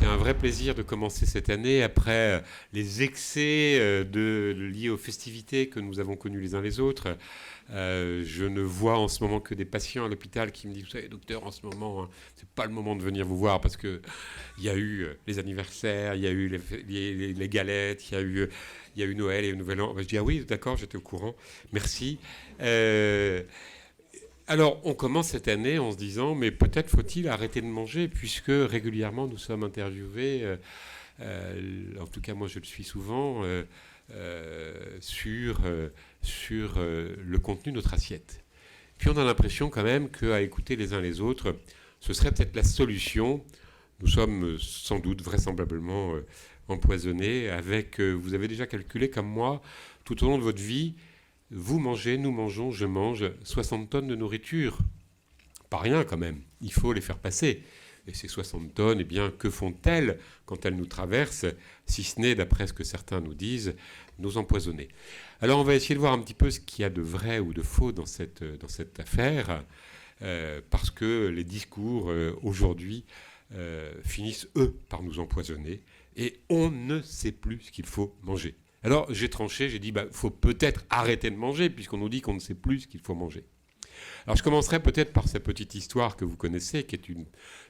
c'est un vrai plaisir de commencer cette année après les excès liés aux festivités que nous avons connues les uns les autres. Je ne vois en ce moment que des patients à l'hôpital qui me disent: vous savez, docteur, en ce moment, c'est pas le moment de venir vous voir parce que il y a eu les anniversaires, il y a eu les galettes, il y a eu Noël et le Nouvel An. Je dis: ah oui, d'accord, j'étais au courant, merci. Alors, on commence cette année en se disant, mais peut-être faut-il arrêter de manger, puisque régulièrement nous sommes interviewés, en tout cas moi je le suis souvent, sur le contenu de notre assiette. Puis on a l'impression quand même qu'à écouter les uns les autres, ce serait peut-être la solution. Nous sommes sans doute, vraisemblablement, empoisonnés avec, vous avez déjà calculé comme moi, tout au long de votre vie, vous mangez, nous mangeons, je mange 60 tonnes de nourriture. Pas rien quand même, il faut les faire passer. Et ces 60 tonnes, eh bien, que font-elles quand elles nous traversent, si ce n'est, d'après ce que certains nous disent, nous empoisonner. Alors on va essayer de voir un petit peu ce qu'il y a de vrai ou de faux dans cette affaire, parce que les discours aujourd'hui finissent, eux, par nous empoisonner, et on ne sait plus ce qu'il faut manger. Alors j'ai tranché, j'ai dit, faut peut-être arrêter de manger, puisqu'on nous dit qu'on ne sait plus ce qu'il faut manger. Alors je commencerai peut-être par cette petite histoire que vous connaissez, qui est une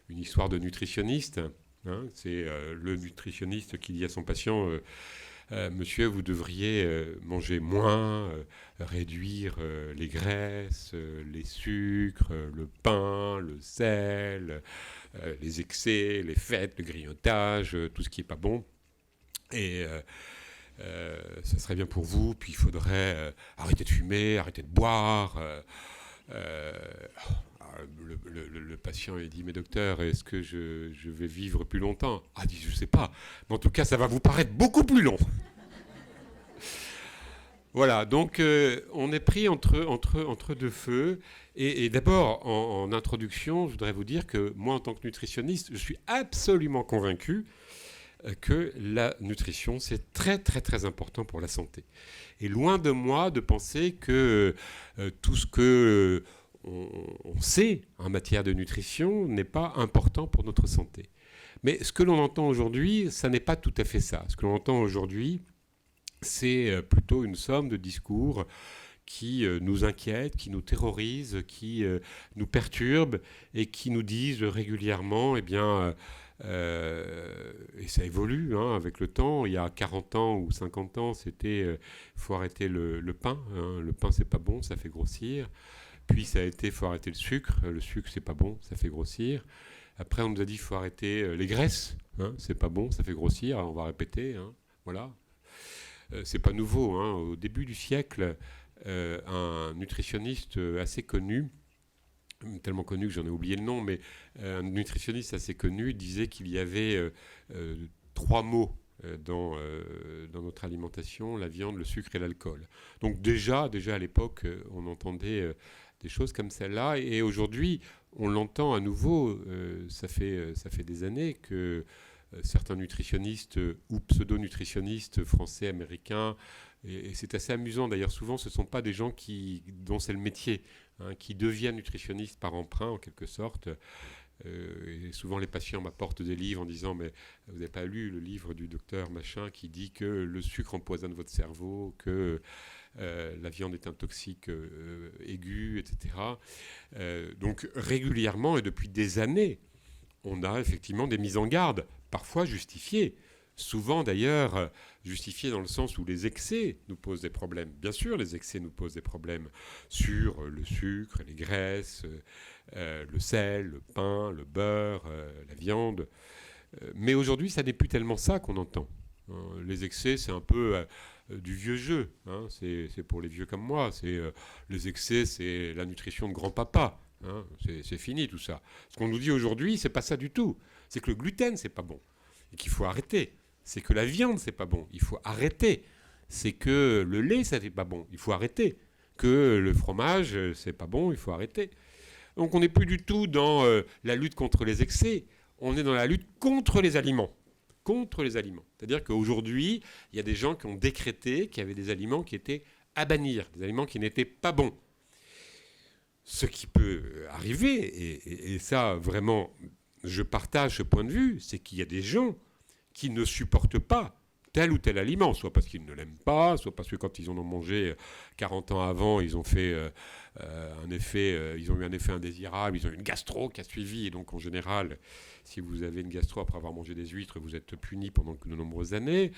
histoire de nutritionniste. Hein. C'est le nutritionniste qui dit à son patient, monsieur, vous devriez manger moins, réduire les graisses, les sucres, le pain, le sel, les excès, les fêtes, le grignotage, tout ce qui n'est pas bon. Et ça serait bien pour vous, puis il faudrait arrêter de fumer, arrêter de boire. Le patient il dit: mais docteur, est-ce que je vais vivre plus longtemps? Ah, dit: je sais pas, mais en tout cas ça va vous paraître beaucoup plus long. Voilà, donc on est pris entre deux feux. Et d'abord, en introduction, je voudrais vous dire que moi, en tant que nutritionniste, je suis absolument convaincu que la nutrition, c'est très très très important pour la santé. Et loin de moi de penser que tout ce que on sait en matière de nutrition n'est pas important pour notre santé. Mais ce que l'on entend aujourd'hui, ça n'est pas tout à fait ça. Ce que l'on entend aujourd'hui, c'est plutôt une somme de discours qui nous inquiètent, qui nous terrorisent, qui nous perturbent et qui nous disent régulièrement, eh bien, et ça évolue avec le temps. Il y a 40 ans ou 50 ans, c'était faut arrêter le pain. Hein. Le pain, c'est pas bon, ça fait grossir. Puis ça a été faut arrêter le sucre. Le sucre, c'est pas bon, ça fait grossir. Après, on nous a dit faut arrêter les graisses. Hein, c'est pas bon, ça fait grossir. Alors, on va répéter. Hein, voilà. C'est pas nouveau. Hein. Au début du siècle, un nutritionniste assez connu, tellement connu que j'en ai oublié le nom, mais un nutritionniste assez connu disait qu'il y avait 3 mots dans notre alimentation: la viande, le sucre et l'alcool. Donc déjà à l'époque, on entendait des choses comme celle-là, et aujourd'hui, on l'entend à nouveau. Ça fait des années que certains nutritionnistes ou pseudo-nutritionnistes français, américains, et c'est assez amusant d'ailleurs, souvent ce ne sont pas des gens dont c'est le métier, qui deviennent nutritionnistes par emprunt en quelque sorte. Et souvent les patients m'apportent des livres en disant: mais vous n'avez pas lu le livre du docteur machin qui dit que le sucre empoisonne votre cerveau, que la viande est un toxique aigu, etc. Donc régulièrement et depuis des années, on a effectivement des mises en garde, parfois justifiées. Souvent d'ailleurs justifiées dans le sens où les excès nous posent des problèmes. Bien sûr, les excès nous posent des problèmes sur le sucre, les graisses, le sel, le pain, le beurre, la viande. Mais aujourd'hui, ça n'est plus tellement ça qu'on entend. Les excès, c'est un peu du vieux jeu. Hein. C'est pour les vieux comme moi. Les excès, c'est la nutrition de grand-papa. Hein. C'est fini tout ça. Ce qu'on nous dit aujourd'hui, c'est pas ça du tout. C'est que le gluten, c'est pas bon et qu'il faut arrêter. C'est que la viande, c'est pas bon, il faut arrêter. C'est que le lait, ça n'est pas bon, il faut arrêter. Que le fromage, c'est pas bon, il faut arrêter. Donc on n'est plus du tout dans la lutte contre les excès, on est dans la lutte contre les aliments. Contre les aliments. C'est-à-dire qu'aujourd'hui, il y a des gens qui ont décrété qu'il y avait des aliments qui étaient à bannir, des aliments qui n'étaient pas bons. Ce qui peut arriver, et ça vraiment, je partage ce point de vue, c'est qu'il y a des gens qui ne supportent pas tel ou tel aliment, soit parce qu'ils ne l'aiment pas, soit parce que quand ils en ont mangé 40 ans avant, ils ont fait ils ont eu un effet indésirable, ils ont eu une gastro qui a suivi, et donc en général, si vous avez une gastro après avoir mangé des huîtres, vous êtes puni pendant de nombreuses années.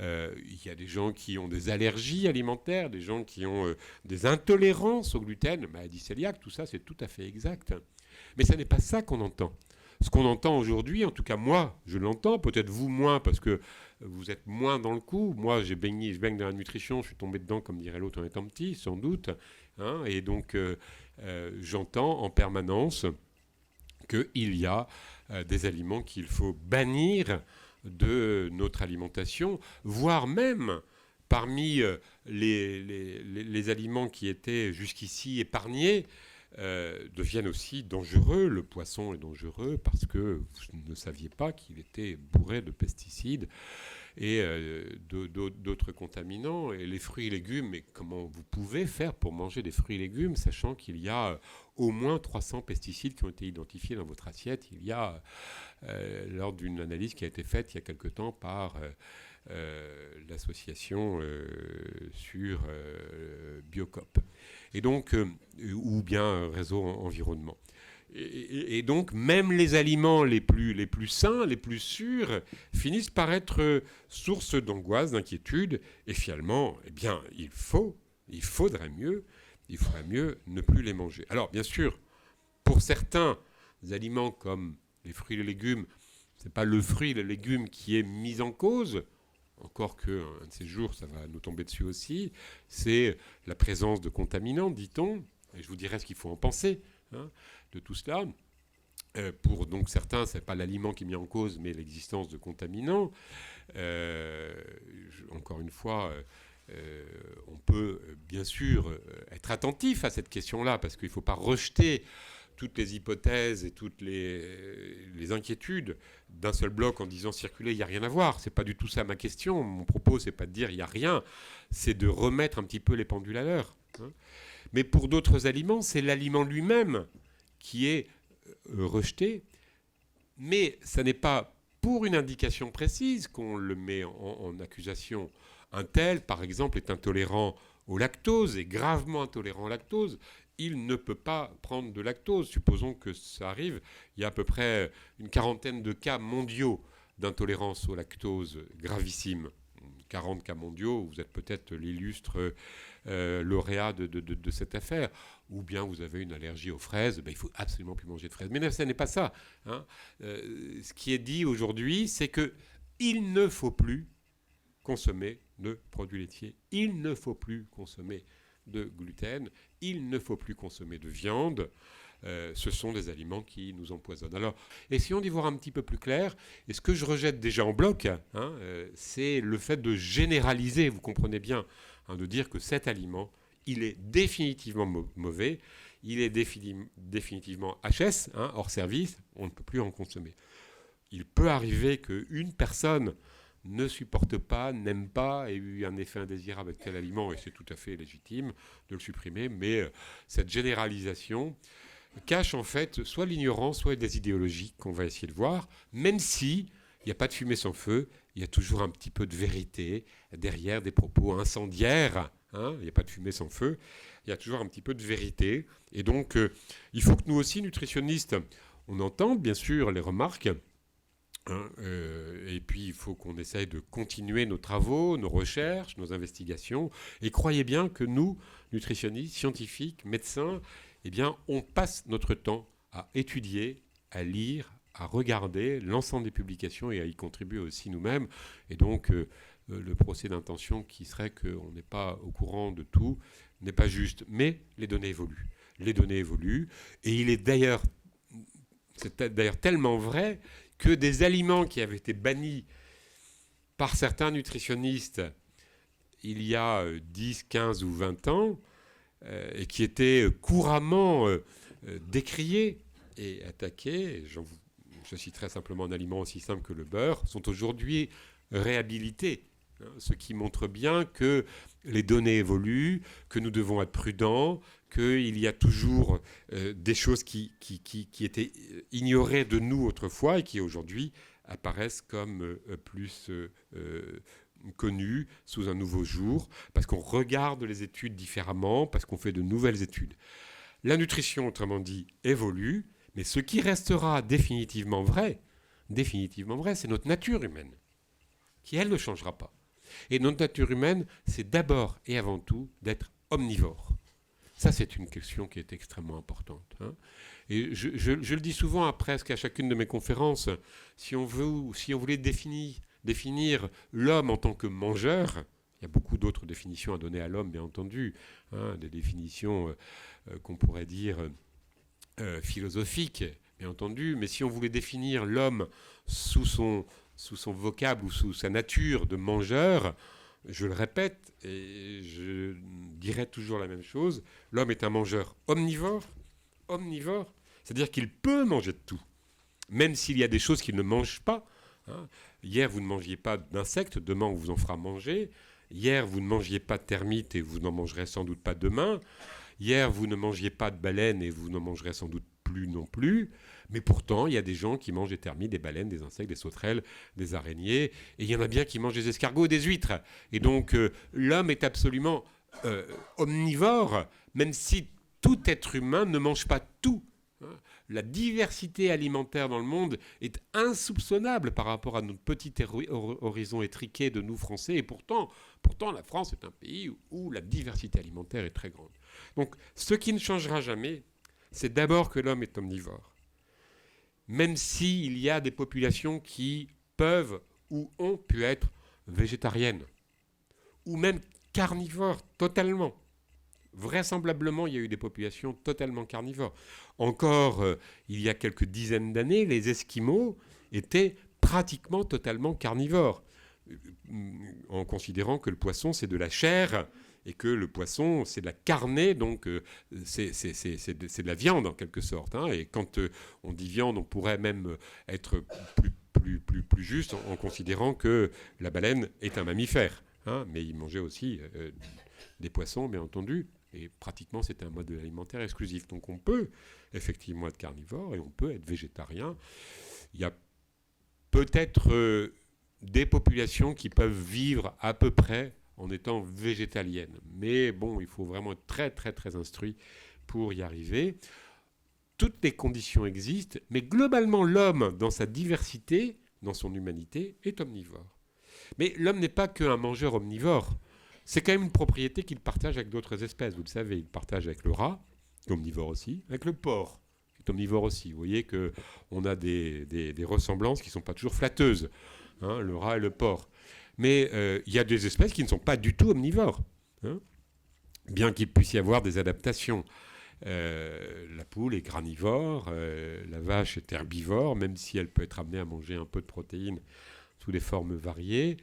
Il y a des gens qui ont des allergies alimentaires, des gens qui ont des intolérances au gluten, maladie cœliaque, tout ça c'est tout à fait exact. Mais ce n'est pas ça qu'on entend. Ce qu'on entend aujourd'hui, en tout cas moi, je l'entends, peut-être vous moins, parce que vous êtes moins dans le coup. Moi, je baigne dans la nutrition, je suis tombé dedans, comme dirait l'autre, en étant petit, sans doute. Hein, et donc, j'entends en permanence qu'il y a des aliments qu'il faut bannir de notre alimentation, voire même parmi les aliments qui étaient jusqu'ici épargnés, deviennent aussi dangereux. Le poisson est dangereux parce que vous ne saviez pas qu'il était bourré de pesticides et d'autres contaminants. Et les fruits et légumes, mais comment vous pouvez faire pour manger des fruits et légumes, sachant qu'il y a au moins 300 pesticides qui ont été identifiés dans votre assiette. Il y a, lors d'une analyse qui a été faite il y a quelque temps par l'association sur Biocop. Et donc, ou bien Réseau Environnement. Et donc, même les aliments les plus sains, les plus sûrs, finissent par être source d'angoisse, d'inquiétude. Et finalement, eh bien, il faudrait mieux ne plus les manger. Alors, bien sûr, pour certains aliments comme les fruits et les légumes, ce n'est pas le fruit et le légume qui est mis en cause. Encore qu'un de ces jours, ça va nous tomber dessus aussi, c'est la présence de contaminants, dit-on. Et je vous dirai ce qu'il faut en penser de tout cela. Pour donc certains, ce n'est pas l'aliment qui est mis en cause, mais l'existence de contaminants. Encore une fois, on peut bien sûr être attentif à cette question-là, parce qu'il ne faut pas rejeter toutes les hypothèses et toutes les inquiétudes d'un seul bloc en disant circuler, il n'y a rien à voir. Ce n'est pas du tout ça ma question. Mon propos, ce n'est pas de dire il n'y a rien, c'est de remettre un petit peu les pendules à l'heure. Mais pour d'autres aliments, c'est l'aliment lui-même qui est rejeté. Mais ça n'est pas pour une indication précise qu'on le met en accusation. Un tel, par exemple, est intolérant au lactose, est gravement intolérant au lactose. Il ne peut pas prendre de lactose. Supposons que ça arrive. Il y a à peu près une quarantaine de cas mondiaux d'intolérance au lactose gravissime. 40 cas mondiaux, vous êtes peut-être l'illustre lauréat de cette affaire. Ou bien vous avez une allergie aux fraises, il ne faut absolument plus manger de fraises. Mais ce n'est pas ça. Ce qui est dit aujourd'hui, c'est qu'il ne faut plus consommer de produits laitiers. Il ne faut plus consommer de gluten, il ne faut plus consommer de viande. Ce sont des aliments qui nous empoisonnent. Alors, essayons d'y voir un petit peu plus clair. Et ce que je rejette déjà en bloc, c'est le fait de généraliser, vous comprenez bien, de dire que cet aliment, il est définitivement mauvais, il est définitivement HS, hors service, on ne peut plus en consommer. Il peut arriver qu'une personne ne supporte pas, n'aime pas, ait eu un effet indésirable avec tel aliment, et c'est tout à fait légitime de le supprimer, mais cette généralisation cache en fait soit l'ignorance, soit des idéologies qu'on va essayer de voir, même si il n'y a pas de fumée sans feu, il y a toujours un petit peu de vérité derrière des propos incendiaires. Il n'y a pas de fumée sans feu, il y a toujours un petit peu de vérité. Et donc, il faut que nous aussi, nutritionnistes, on entende bien sûr les remarques, et puis il faut qu'on essaye de continuer nos travaux, nos recherches, nos investigations. Et croyez bien que nous, nutritionnistes, scientifiques, médecins, eh bien, on passe notre temps à étudier, à lire, à regarder l'ensemble des publications et à y contribuer aussi nous-mêmes. Et donc, le procès d'intention qui serait qu'on n'est pas au courant de tout n'est pas juste. Mais les données évoluent. Les données évoluent. Et c'est d'ailleurs tellement vrai que des aliments qui avaient été bannis par certains nutritionnistes il y a 10, 15 ou 20 ans, et qui étaient couramment décriés et attaqués, je citerai simplement un aliment aussi simple que le beurre, sont aujourd'hui réhabilités. Ce qui montre bien que les données évoluent, que nous devons être prudents, qu'il y a toujours des choses qui étaient ignorées de nous autrefois et qui aujourd'hui apparaissent comme plus connues sous un nouveau jour, parce qu'on regarde les études différemment, parce qu'on fait de nouvelles études. La nutrition, autrement dit, évolue, mais ce qui restera définitivement vrai, c'est notre nature humaine, qui, elle, ne changera pas. Et notre nature humaine, c'est d'abord et avant tout d'être omnivore. Ça, c'est une question qui est extrêmement importante. Hein. Et je le dis souvent presque à chacune de mes conférences, si on voulait définir l'homme en tant que mangeur, il y a beaucoup d'autres définitions à donner à l'homme, bien entendu, hein, des définitions qu'on pourrait dire philosophiques, bien entendu, mais si on voulait définir l'homme sous son vocable ou sous sa nature de mangeur, je le répète et je dirai toujours la même chose, l'homme est un mangeur omnivore, c'est-à-dire qu'il peut manger de tout, même s'il y a des choses qu'il ne mange pas. Hein. Hier, vous ne mangiez pas d'insectes, demain, on vous en fera manger. Hier, vous ne mangiez pas de termites et vous n'en mangerez sans doute pas demain. Hier, vous ne mangiez pas de baleines et vous n'en mangerez sans doute plus non plus. Mais pourtant, il y a des gens qui mangent des termites, des baleines, des insectes, des sauterelles, des araignées. Et il y en a bien qui mangent des escargots et des huîtres. Et donc, l'homme est absolument omnivore, même si tout être humain ne mange pas tout. La diversité alimentaire dans le monde est insoupçonnable par rapport à notre petit horizon étriqué de nous Français. Et pourtant, la France est un pays où la diversité alimentaire est très grande. Donc, ce qui ne changera jamais, c'est d'abord que l'homme est omnivore. Même s'il y a des populations qui peuvent ou ont pu être végétariennes, ou même carnivores totalement. Vraisemblablement, il y a eu des populations totalement carnivores. Encore il y a quelques dizaines d'années, les Esquimaux étaient pratiquement totalement carnivores, en considérant que le poisson, c'est de la chair, et que le poisson, c'est de la carnée, donc c'est de la viande en quelque sorte. Hein. Et quand on dit viande, on pourrait même être plus juste en considérant que la baleine est un mammifère. Hein. Mais ils mangeaient aussi des poissons, bien entendu. Et pratiquement, c'était un mode alimentaire exclusif. Donc on peut effectivement être carnivore et on peut être végétarien. Il y a peut-être des populations qui peuvent vivre à peu près en étant végétaliennes. Mais bon, il faut vraiment être très, très, très instruit pour y arriver. Toutes les conditions existent, mais globalement, l'homme, dans sa diversité, dans son humanité, est omnivore. Mais l'homme n'est pas qu'un mangeur omnivore. C'est quand même une propriété qu'il partage avec d'autres espèces. Vous le savez, il partage avec le rat, omnivore aussi, avec le porc, qui est omnivore aussi. Vous voyez qu'on a des ressemblances qui ne sont pas toujours flatteuses, hein, le rat et le porc. Mais il y a des espèces qui ne sont pas du tout omnivores, hein, bien qu'il puisse y avoir des adaptations. La poule est granivore, la vache est herbivore, même si elle peut être amenée à manger un peu de protéines sous des formes variées.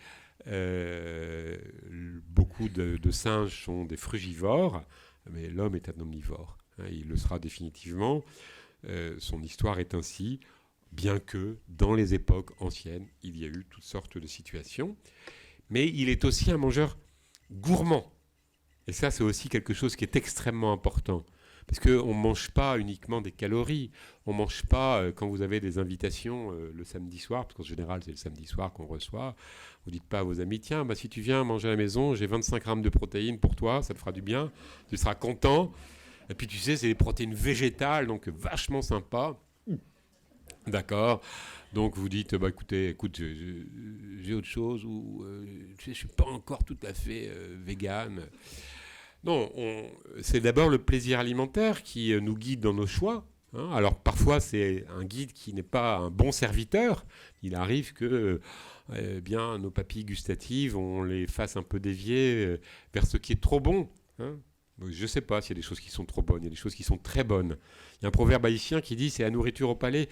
Beaucoup de singes sont des frugivores, mais l'homme est un omnivore. Hein, il le sera définitivement. Son histoire est ainsi, bien que dans les époques anciennes, il y a eu toutes sortes de situations. Mais il est aussi un mangeur gourmand. Et ça, c'est aussi quelque chose qui est extrêmement important. Parce qu'on ne mange pas uniquement des calories. On ne mange pas, quand vous avez des invitations le samedi soir, parce qu'en général, c'est le samedi soir qu'on reçoit, vous ne dites pas à vos amis, tiens, si tu viens manger à la maison, j'ai 25 grammes de protéines pour toi, ça te fera du bien, tu seras content. Et puis tu sais, c'est des protéines végétales, donc vachement sympa. D'accord. Donc vous dites, écoute, j'ai autre chose, ou je ne suis pas encore tout à fait vegan. Non, c'est d'abord le plaisir alimentaire qui nous guide dans nos choix. Hein. Alors parfois c'est un guide qui n'est pas un bon serviteur. Il arrive que bien, nos papilles gustatives, on les fasse un peu dévier vers ce qui est trop bon. Hein. Je ne sais pas s'il y a des choses qui sont trop bonnes, il y a des choses qui sont très bonnes. Il y a un proverbe haïtien qui dit c'est la nourriture au palais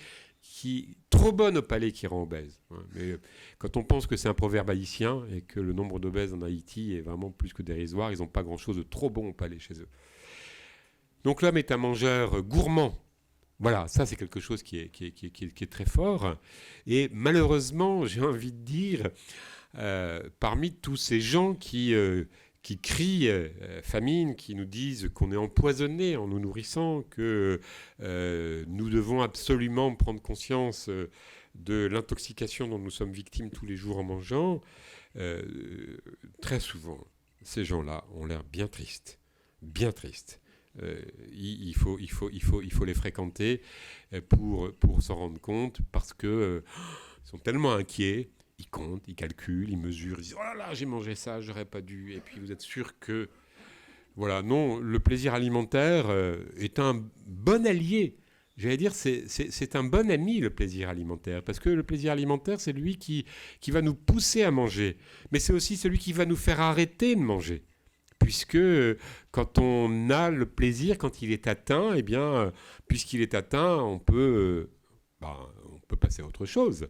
trop bonne au palais qui rend obèse. Mais quand on pense que c'est un proverbe haïtien et que le nombre d'obèses en Haïti est vraiment plus que dérisoire, ils n'ont pas grand-chose de trop bon au palais chez eux. Donc l'homme est un mangeur gourmand. Voilà, ça c'est quelque chose qui est très fort. Et malheureusement, j'ai envie de dire, parmi tous ces gens qui qui crient famine, qui nous disent qu'on est empoisonné en nous nourrissant, que nous devons absolument prendre conscience de l'intoxication dont nous sommes victimes tous les jours en mangeant, très souvent, ces gens-là ont l'air bien tristes, bien tristes. Il faut les fréquenter pour s'en rendre compte, parce qu'ils sont tellement inquiets. Ils comptent, ils calculent, ils mesurent, ils disent « Oh là là, j'ai mangé ça, j'aurais pas dû ». Et puis vous êtes sûr que... Voilà, non, le plaisir alimentaire est un bon allié. J'allais dire, c'est un bon ami, le plaisir alimentaire. Parce que le plaisir alimentaire, c'est lui qui va nous pousser à manger. Mais c'est aussi celui qui va nous faire arrêter de manger. Puisque quand on a le plaisir, quand il est atteint, eh bien, puisqu'il est atteint, on peut passer à autre chose.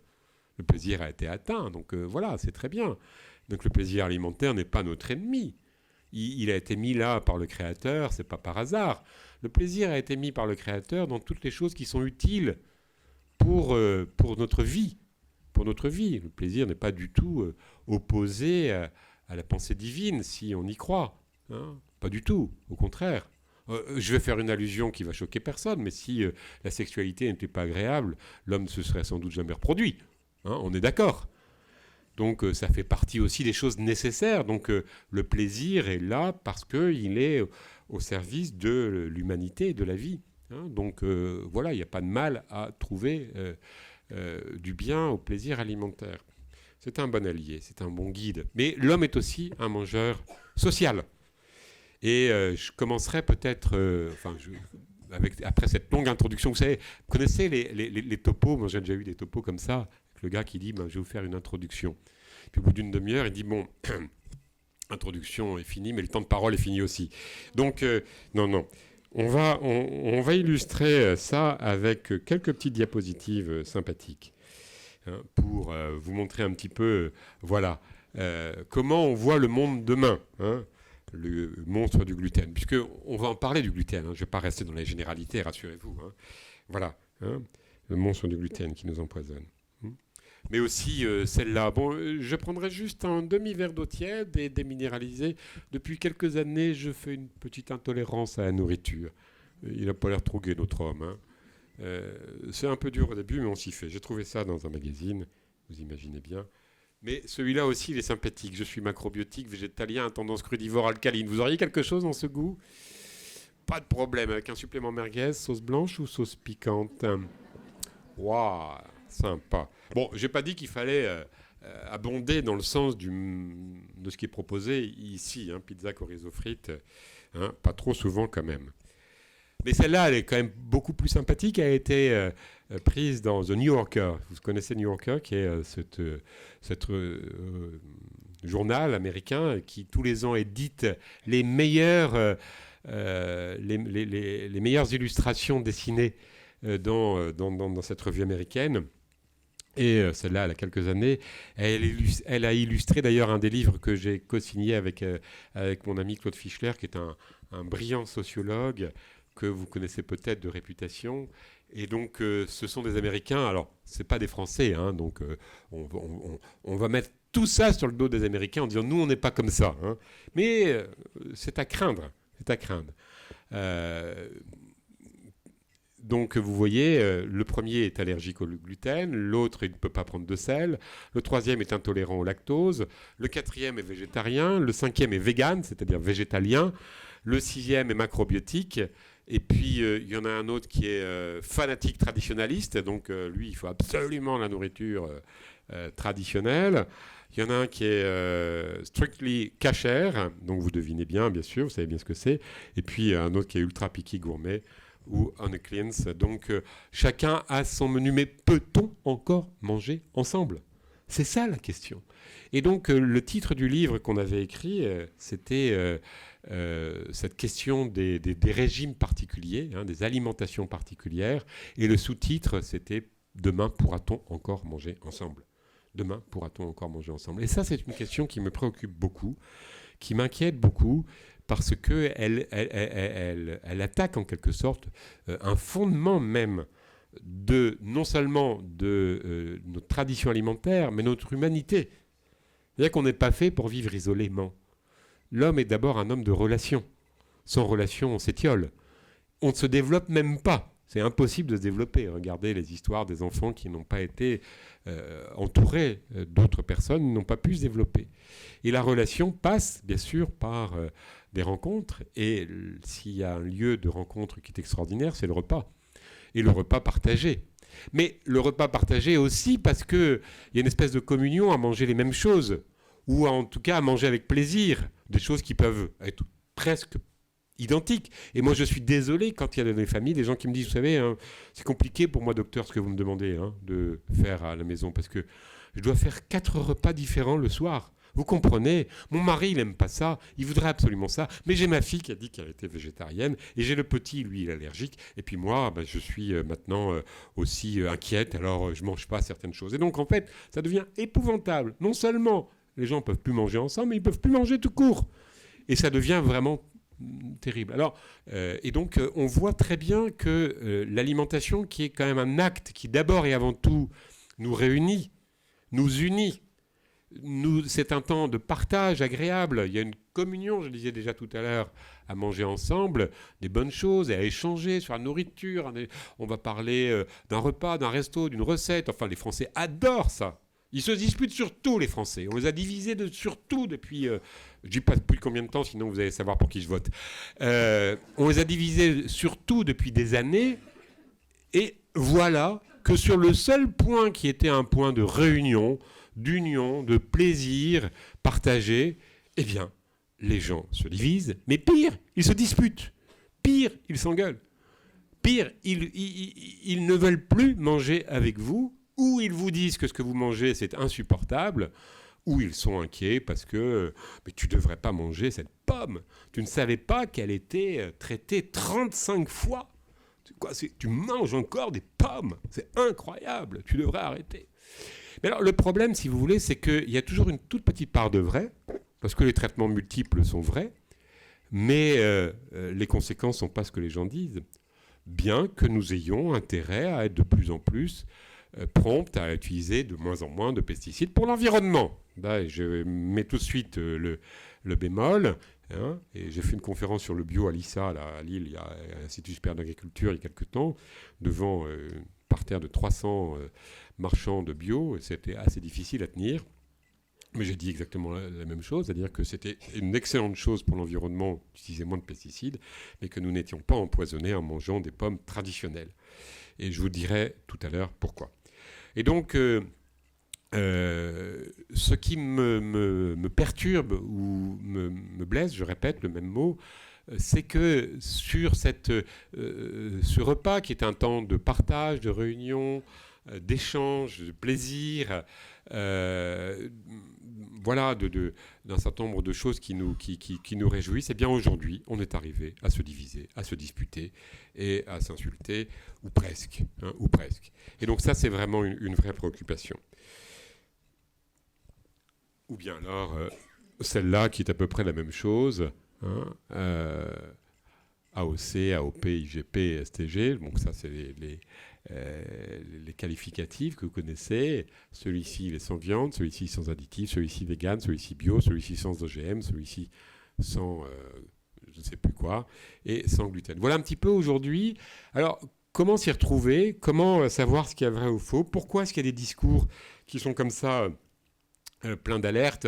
Le plaisir a été atteint, donc voilà, c'est très bien. Donc le plaisir alimentaire n'est pas notre ennemi. Il a été mis là par le Créateur, c'est pas par hasard. Le plaisir a été mis par le Créateur dans toutes les choses qui sont utiles pour notre vie. Pour notre vie. Le plaisir n'est pas du tout opposé à la pensée divine, si on y croit. Hein, pas du tout, au contraire. Je vais faire une allusion qui va choquer personne, mais si la sexualité n'était pas agréable, l'homme ne se serait sans doute jamais reproduit. Hein, on est d'accord. Donc ça fait partie aussi des choses nécessaires. Donc le plaisir est là parce qu'il est au service de l'humanité et de la vie. Hein, donc voilà, il n'y a pas de mal à trouver du bien au plaisir alimentaire. C'est un bon allié, c'est un bon guide. Mais l'homme est aussi un mangeur social. Et je commencerai peut-être... après cette longue introduction, vous savez, vous connaissez les topos. Moi j'ai déjà eu des topos comme ça. Le gars qui dit je vais vous faire une introduction. Puis au bout d'une demi-heure, il dit bon, introduction est finie, mais le temps de parole est fini aussi. Donc non. On va illustrer ça avec quelques petites diapositives sympathiques, hein, pour vous montrer un petit peu comment on voit le monde demain, hein, le monstre du gluten. Puisqu'on va en parler du gluten, hein, je ne vais pas rester dans les généralités, rassurez-vous. Hein. Voilà, hein, le monstre du gluten qui nous empoisonne. Mais aussi celle-là. Bon, je prendrai juste un demi-verre d'eau tiède et déminéralisée. Depuis quelques années, je fais une petite intolérance à la nourriture. Il n'a pas l'air trop gai, notre homme. Hein. C'est un peu dur au début, mais on s'y fait. J'ai trouvé ça dans un magazine, vous imaginez bien. Mais celui-là aussi, il est sympathique. Je suis macrobiotique, végétalien, à tendance crudivore alcaline. Vous auriez quelque chose dans ce goût ? Pas de problème. Avec un supplément merguez, sauce blanche ou sauce piquante ? Waouh, sympa. Bon, j'ai pas dit qu'il fallait abonder dans le sens de ce qui est proposé ici, hein, pizza, chorizo frites, hein, pas trop souvent quand même. Mais celle-là, elle est quand même beaucoup plus sympathique. Elle a été prise dans The New Yorker. Vous connaissez New Yorker, qui est cette journal américain qui tous les ans édite les meilleures illustrations dessinées dans cette revue américaine. Et celle-là, elle a quelques années. Elle a illustré d'ailleurs un des livres que j'ai co-signé avec mon ami Claude Fischler, qui est un brillant sociologue que vous connaissez peut-être de réputation. Et donc, ce sont des Américains. Alors, ce n'est pas des Français. Hein, donc, on va mettre tout ça sur le dos des Américains en disant « nous, on n'est pas comme ça hein. ». Mais c'est à craindre. C'est à craindre. Donc, vous voyez, le premier est allergique au gluten, l'autre, il ne peut pas prendre de sel, le troisième est intolérant au lactose, le quatrième est végétarien, le cinquième est vegan, c'est-à-dire végétalien, le sixième est macrobiotique, et puis il y en a un autre qui est fanatique traditionnaliste, donc lui, il faut absolument la nourriture traditionnelle. Il y en a un qui est strictly kasher, donc vous devinez bien sûr, vous savez bien ce que c'est, et puis un autre qui est ultra picky gourmet, ou on a cleanse. Donc chacun a son menu, mais peut-on encore manger ensemble ? C'est ça la question. Et donc le titre du livre qu'on avait écrit, c'était cette question des régimes particuliers, hein, des alimentations particulières, et le sous-titre c'était « Demain pourra-t-on encore manger ensemble ?» Demain pourra-t-on encore manger ensemble ? Et ça, c'est une question qui me préoccupe beaucoup, qui m'inquiète beaucoup, parce qu'elle attaque en quelque sorte un fondement même non seulement de notre tradition alimentaire, mais notre humanité. C'est-à-dire qu'on n'est pas fait pour vivre isolément. L'homme est d'abord un homme de relation. Sans relation, on s'étiole. On ne se développe même pas. C'est impossible de se développer. Regardez les histoires des enfants qui n'ont pas été entourés d'autres personnes, n'ont pas pu se développer. Et la relation passe, bien sûr, par des rencontres. Et s'il y a un lieu de rencontre qui est extraordinaire, c'est le repas. Et le repas partagé. Mais le repas partagé aussi parce qu'il y a une espèce de communion à manger les mêmes choses. Ou en tout cas à manger avec plaisir. Des choses qui peuvent être presque identiques. Et moi, je suis désolé quand il y a dans les familles des gens qui me disent, vous savez, hein, c'est compliqué pour moi, docteur, ce que vous me demandez de faire à la maison, parce que je dois faire 4 repas différents le soir. Vous comprenez, mon mari, il n'aime pas ça, il voudrait absolument ça, mais j'ai ma fille qui a dit qu'elle était végétarienne, et j'ai le petit, lui, il est allergique, et puis moi, je suis maintenant aussi inquiète, alors je ne mange pas certaines choses. Et donc, en fait, ça devient épouvantable. Non seulement les gens ne peuvent plus manger ensemble, mais ils ne peuvent plus manger tout court. Et ça devient vraiment terrible. Alors, et donc, on voit très bien que l'alimentation, qui est quand même un acte qui, d'abord et avant tout, nous réunit, nous unit, c'est un temps de partage agréable. Il y a une communion, je le disais déjà tout à l'heure, à manger ensemble, des bonnes choses, et à échanger sur la nourriture. On va parler d'un repas, d'un resto, d'une recette. Enfin, les Français adorent ça. Ils se disputent sur tout, les Français. On les a divisés sur tout depuis... je ne dis pas depuis combien de temps, sinon vous allez savoir pour qui je vote. On les a divisés sur tout depuis des années. Et voilà que sur le seul point qui était un point de réunion, d'union, de plaisir partagé, eh bien, les gens se divisent. Mais pire, ils se disputent. Pire, ils s'engueulent. Pire, ils ne veulent plus manger avec vous, ou ils vous disent que ce que vous mangez, c'est insupportable, ou ils sont inquiets parce que mais tu ne devrais pas manger cette pomme. Tu ne savais pas qu'elle était traitée 35 fois. Tu manges encore des pommes. C'est incroyable. Tu devrais arrêter. Mais alors, le problème, si vous voulez, c'est qu'il y a toujours une toute petite part de vrai, parce que les traitements multiples sont vrais, mais les conséquences ne sont pas ce que les gens disent. Bien que nous ayons intérêt à être de plus en plus promptes à utiliser de moins en moins de pesticides pour l'environnement. Là, je mets tout de suite le bémol. Hein, et j'ai fait une conférence sur le bio à l'ISA, à Lille, il y a à l'Institut supérieur d'agriculture, il y a quelques temps, devant un parterre de 300 marchands de bio. C'était assez difficile à tenir. Mais j'ai dit exactement la même chose, c'est-à-dire que c'était une excellente chose pour l'environnement d'utiliser moins de pesticides, mais que nous n'étions pas empoisonnés en mangeant des pommes traditionnelles. Et je vous dirai tout à l'heure pourquoi. Et donc, ce qui me perturbe ou me blesse, je répète le même mot, c'est que sur ce repas qui est un temps de partage, de réunion, d'échange, de plaisir, voilà, d'un certain nombre de choses qui nous réjouissent, et bien aujourd'hui, on est arrivé à se diviser, à se disputer et à s'insulter, ou presque, hein, ou presque. Et donc ça, c'est vraiment une vraie préoccupation. Ou bien alors, celle-là qui est à peu près la même chose, hein, AOC, AOP, IGP, STG, donc ça c'est les qualificatifs que vous connaissez. Celui-ci, il est sans viande, celui-ci sans additifs, celui-ci vegan, celui-ci bio, celui-ci sans OGM, celui-ci sans je ne sais plus quoi, et sans gluten. Voilà un petit peu aujourd'hui. Alors, comment s'y retrouver? Comment savoir ce qu'il y a vrai ou faux? Pourquoi est-ce qu'il y a des discours qui sont comme ça plein d'alertes,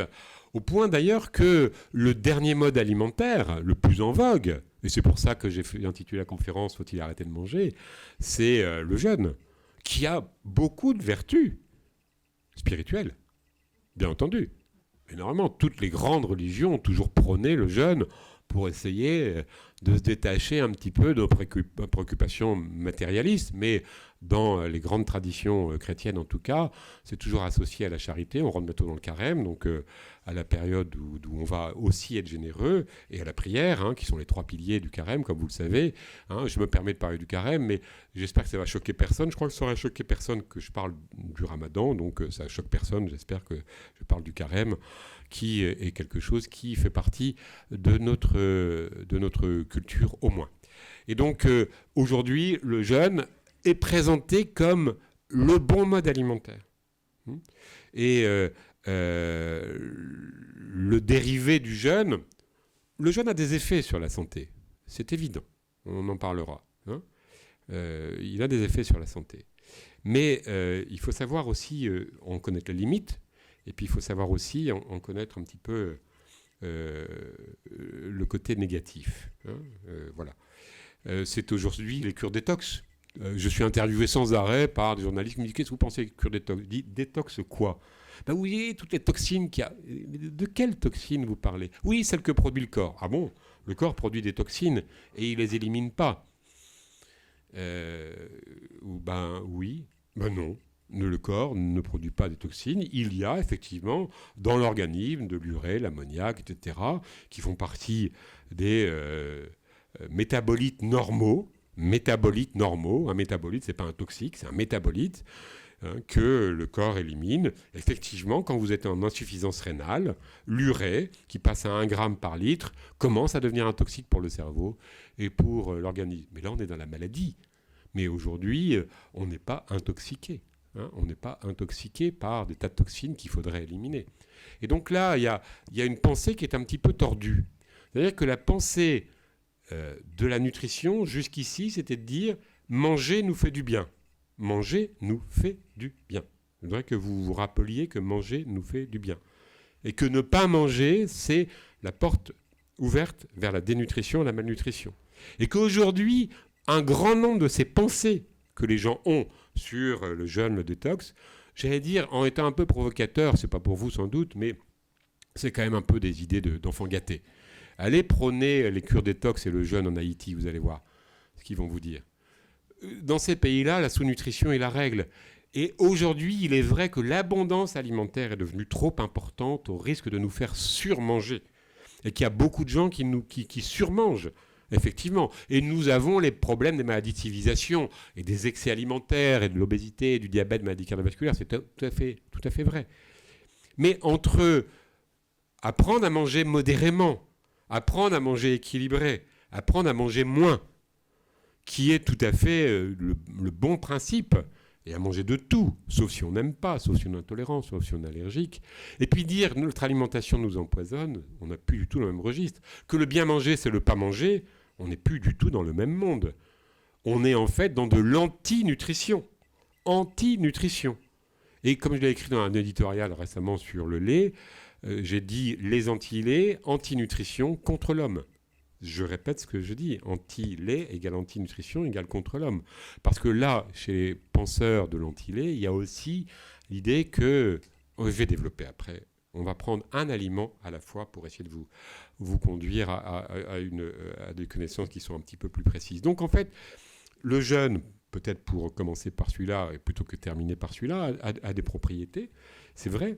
au point d'ailleurs que le dernier mode alimentaire, le plus en vogue, et c'est pour ça que j'ai intitulé la conférence « Faut-il arrêter de manger ?», c'est le jeûne, qui a beaucoup de vertus spirituelles, bien entendu. Mais normalement, toutes les grandes religions ont toujours prôné le jeûne pour essayer de se détacher un petit peu de nos préoccupations matérialistes, mais dans les grandes traditions chrétiennes en tout cas, c'est toujours associé à la charité. On rentre bientôt dans le carême, donc à la période où on va aussi être généreux, et à la prière, hein, qui sont les 3 piliers du carême, comme vous le savez. Hein. Je me permets de parler du carême, mais j'espère que ça va choquer personne. Je crois que ça aura choqué personne que je parle du ramadan, donc ça choque personne. J'espère que je parle du carême, qui est quelque chose qui fait partie de notre culture au moins. Et donc aujourd'hui, le jeûne est présenté comme le bon mode alimentaire. Et le dérivé du jeûne, le jeûne a des effets sur la santé, c'est évident, on en parlera. Hein. Il a des effets sur la santé. Mais il faut savoir aussi en connaître les limites, et puis il faut savoir aussi en connaître un petit peu le côté négatif. Hein. Voilà. C'est aujourd'hui les cures détox. Je suis interviewé sans arrêt par des journalistes qui me disent « Qu'est-ce que vous pensez des cures détox ?» Je dis « Détox quoi ?» Ben oui, toutes les toxines qu'il y a. De quelles toxines vous parlez? Oui, celles que produit le corps. Ah bon? Le corps produit des toxines et il les élimine pas. Ben oui, ben non. Le corps ne produit pas des toxines. Il y a effectivement dans l'organisme de l'urée, l'ammoniac, etc., qui font partie des métabolites normaux. Métabolites normaux. Un métabolite, c'est pas un toxique, c'est un métabolite. Que le corps élimine. Effectivement, quand vous êtes en insuffisance rénale, l'urée, qui passe à 1 gramme par litre, commence à devenir un toxique pour le cerveau et pour l'organisme. Mais là, on est dans la maladie. Mais aujourd'hui, on n'est pas intoxiqué. Hein, on n'est pas intoxiqué par des tas de toxines qu'il faudrait éliminer. Et donc là, il y a une pensée qui est un petit peu tordue. C'est-à-dire que la pensée de la nutrition, jusqu'ici, c'était de dire « manger nous fait du bien ». Manger nous fait du bien. Je voudrais que vous vous rappeliez que manger nous fait du bien. Et que ne pas manger, c'est la porte ouverte vers la dénutrition et la malnutrition. Et qu'aujourd'hui, un grand nombre de ces pensées que les gens ont sur le jeûne, le détox, j'allais dire, en étant un peu provocateur, c'est pas pour vous sans doute, mais c'est quand même un peu des idées d'enfants gâtés. Allez prôner les cures détox et le jeûne en Haïti, vous allez voir ce qu'ils vont vous dire. Dans ces pays-là, la sous-nutrition est la règle. Et aujourd'hui, il est vrai que l'abondance alimentaire est devenue trop importante au risque de nous faire surmanger. Et qu'il y a beaucoup de gens qui surmangent, effectivement. Et nous avons les problèmes des maladies de civilisation, et des excès alimentaires, et de l'obésité, et du diabète, des maladies cardiovasculaires. C'est tout à fait vrai. Mais entre apprendre à manger modérément, apprendre à manger équilibré, apprendre à manger moins, qui est tout à fait le bon principe, et à manger de tout, sauf si on n'aime pas, sauf si on est intolérant, sauf si on est allergique. Et puis dire notre alimentation nous empoisonne, on n'a plus du tout le même registre. Que le bien manger, c'est le pas manger, on n'est plus du tout dans le même monde. On est en fait dans de l'anti-nutrition. Anti-nutrition. Et comme je l'ai écrit dans un éditorial récemment sur le lait, j'ai dit les anti-lait, anti-nutrition contre l'homme. Je répète ce que je dis, anti-lait égale anti-nutrition égale contre l'homme. Parce que là, chez les penseurs de l'anti-lait, il y a aussi l'idée que, je vais développer après, on va prendre un aliment à la fois pour essayer de vous conduire à des connaissances qui sont un petit peu plus précises. Donc en fait, le jeûne, peut-être pour commencer par celui-là, et plutôt que terminer par celui-là, a des propriétés, c'est vrai.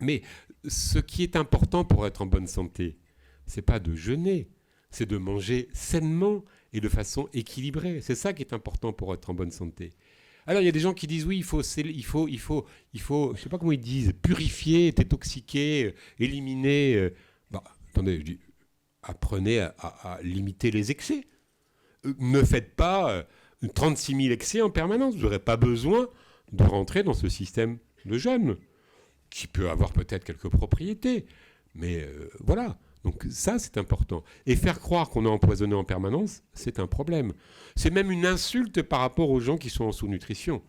Mais ce qui est important pour être en bonne santé, c'est pas de jeûner, c'est de manger sainement et de façon équilibrée. C'est ça qui est important pour être en bonne santé. Alors, il y a des gens qui disent, oui, il faut, je ne sais pas comment ils disent, purifier, détoxiquer, éliminer. Attendez, je dis, apprenez à limiter les excès. Ne faites pas 36 000 excès en permanence. Vous n'aurez pas besoin de rentrer dans ce système de jeûne, qui peut avoir peut-être quelques propriétés. Mais voilà. Donc ça, c'est important. Et faire croire qu'on est empoisonné en permanence, c'est un problème. C'est même une insulte par rapport aux gens qui sont en sous-nutrition.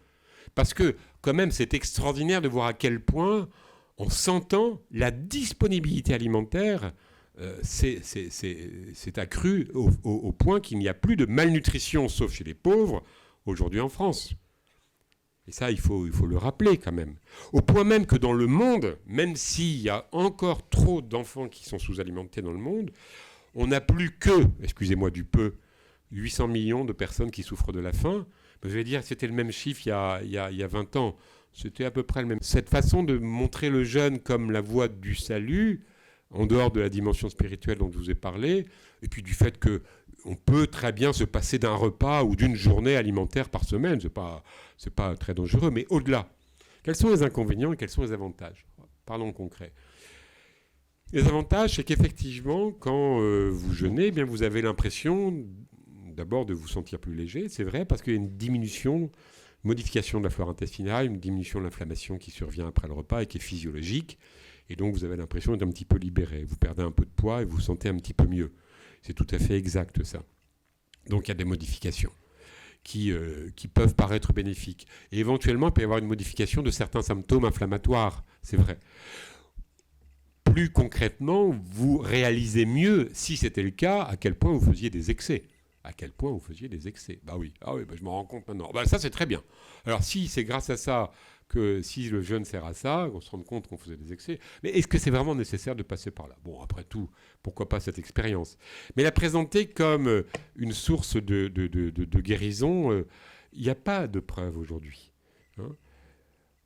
Parce que, quand même, c'est extraordinaire de voir à quel point, en 100 ans, la disponibilité alimentaire s'est accrue au point qu'il n'y a plus de malnutrition, sauf chez les pauvres, aujourd'hui en France. Et ça, il faut le rappeler quand même. Au point même que dans le monde, même s'il y a encore trop d'enfants qui sont sous-alimentés dans le monde, on n'a plus que, excusez-moi du peu, 800 millions de personnes qui souffrent de la faim. Je vais dire, c'était le même chiffre il y a 20 ans. C'était à peu près le même. Cette façon de montrer le jeûne comme la voie du salut, en dehors de la dimension spirituelle dont je vous ai parlé, et puis du fait que on peut très bien se passer d'un repas ou d'une journée alimentaire par semaine. C'est pas très dangereux, mais au-delà. Quels sont les inconvénients et quels sont les avantages? Parlons concret. Les avantages, c'est qu'effectivement, quand vous jeûnez, eh bien, vous avez l'impression d'abord de vous sentir plus léger. C'est vrai, parce qu'il y a une modification de la flore intestinale, une diminution de l'inflammation qui survient après le repas et qui est physiologique. Et donc, vous avez l'impression d'être un petit peu libéré. Vous perdez un peu de poids et vous vous sentez un petit peu mieux. C'est tout à fait exact, ça. Donc, il y a des modifications qui peuvent paraître bénéfiques. Et éventuellement, il peut y avoir une modification de certains symptômes inflammatoires, c'est vrai. Plus concrètement, vous réalisez mieux, si c'était le cas, à quel point vous faisiez des excès. À quel point vous faisiez des excès. Bah oui, je m'en rends compte maintenant. Bah ça, c'est très bien. Alors, si c'est grâce à ça que si le jeûne sert à ça, on se rend compte qu'on faisait des excès. Mais est-ce que c'est vraiment nécessaire de passer par là? Bon, après tout, pourquoi pas cette expérience? Mais la présenter comme une source de guérison, il n'y a pas de preuve aujourd'hui. Hein.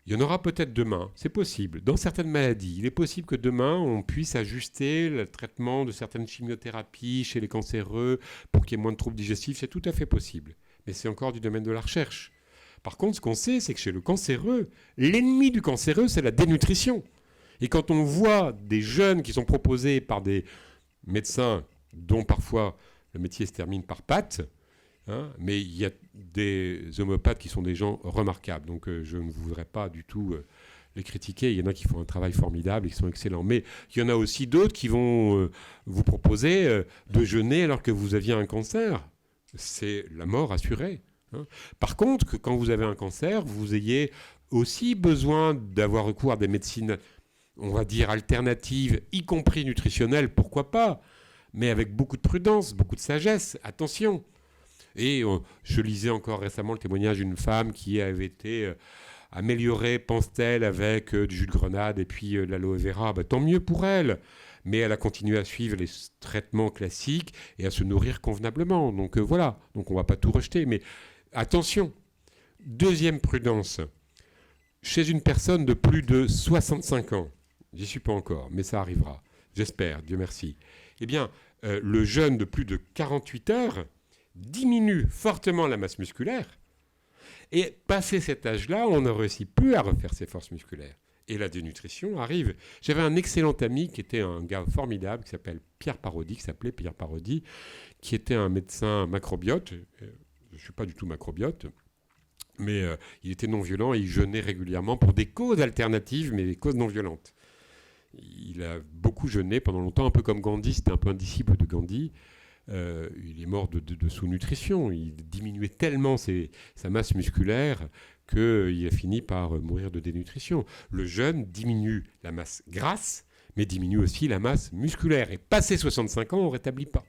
Il y en aura peut-être demain, c'est possible. Dans certaines maladies, il est possible que demain, on puisse ajuster le traitement de certaines chimiothérapies chez les cancéreux pour qu'il y ait moins de troubles digestifs. C'est tout à fait possible. Mais c'est encore du domaine de la recherche. Par contre, ce qu'on sait, c'est que chez le cancéreux, l'ennemi du cancéreux, c'est la dénutrition. Et quand on voit des jeûnes qui sont proposés par des médecins dont parfois le métier se termine par pattes, hein, mais il y a des homéopathes qui sont des gens remarquables. Donc je ne voudrais pas du tout les critiquer. Il y en a qui font un travail formidable et qui sont excellents. Mais il y en a aussi d'autres qui vont vous proposer de jeûner alors que vous aviez un cancer. C'est la mort assurée. Hein. Par contre, que quand vous avez un cancer, vous ayez aussi besoin d'avoir recours à des médecines, on va dire, alternatives, y compris nutritionnelles, pourquoi pas, mais avec beaucoup de prudence, beaucoup de sagesse. Attention. Et je lisais encore récemment le témoignage d'une femme qui avait été améliorée, pense-t-elle, avec du jus de grenade et puis de l'aloe vera. Tant mieux pour elle. Mais elle a continué à suivre les traitements classiques et à se nourrir convenablement. Donc voilà, donc on ne va pas tout rejeter. Mais attention, deuxième prudence. Chez une personne de plus de 65 ans, j'y suis pas encore, mais ça arrivera, j'espère, Dieu merci. Eh bien, le jeûne de plus de 48 heures diminue fortement la masse musculaire. Et passé cet âge-là, on ne réussit plus à refaire ses forces musculaires. Et la dénutrition arrive. J'avais un excellent ami qui était un gars formidable, qui s'appelait Pierre Parodi, qui était un médecin macrobiote. Je ne suis pas du tout macrobiote, mais il était non violent et il jeûnait régulièrement pour des causes alternatives, mais des causes non violentes. Il a beaucoup jeûné pendant longtemps, un peu comme Gandhi, c'était un peu un disciple de Gandhi. Il est mort de sous-nutrition. Il diminuait tellement sa masse musculaire qu'il a fini par mourir de dénutrition. Le jeûne diminue la masse grasse, mais diminue aussi la masse musculaire. Et passé 65 ans, on ne rétablit pas.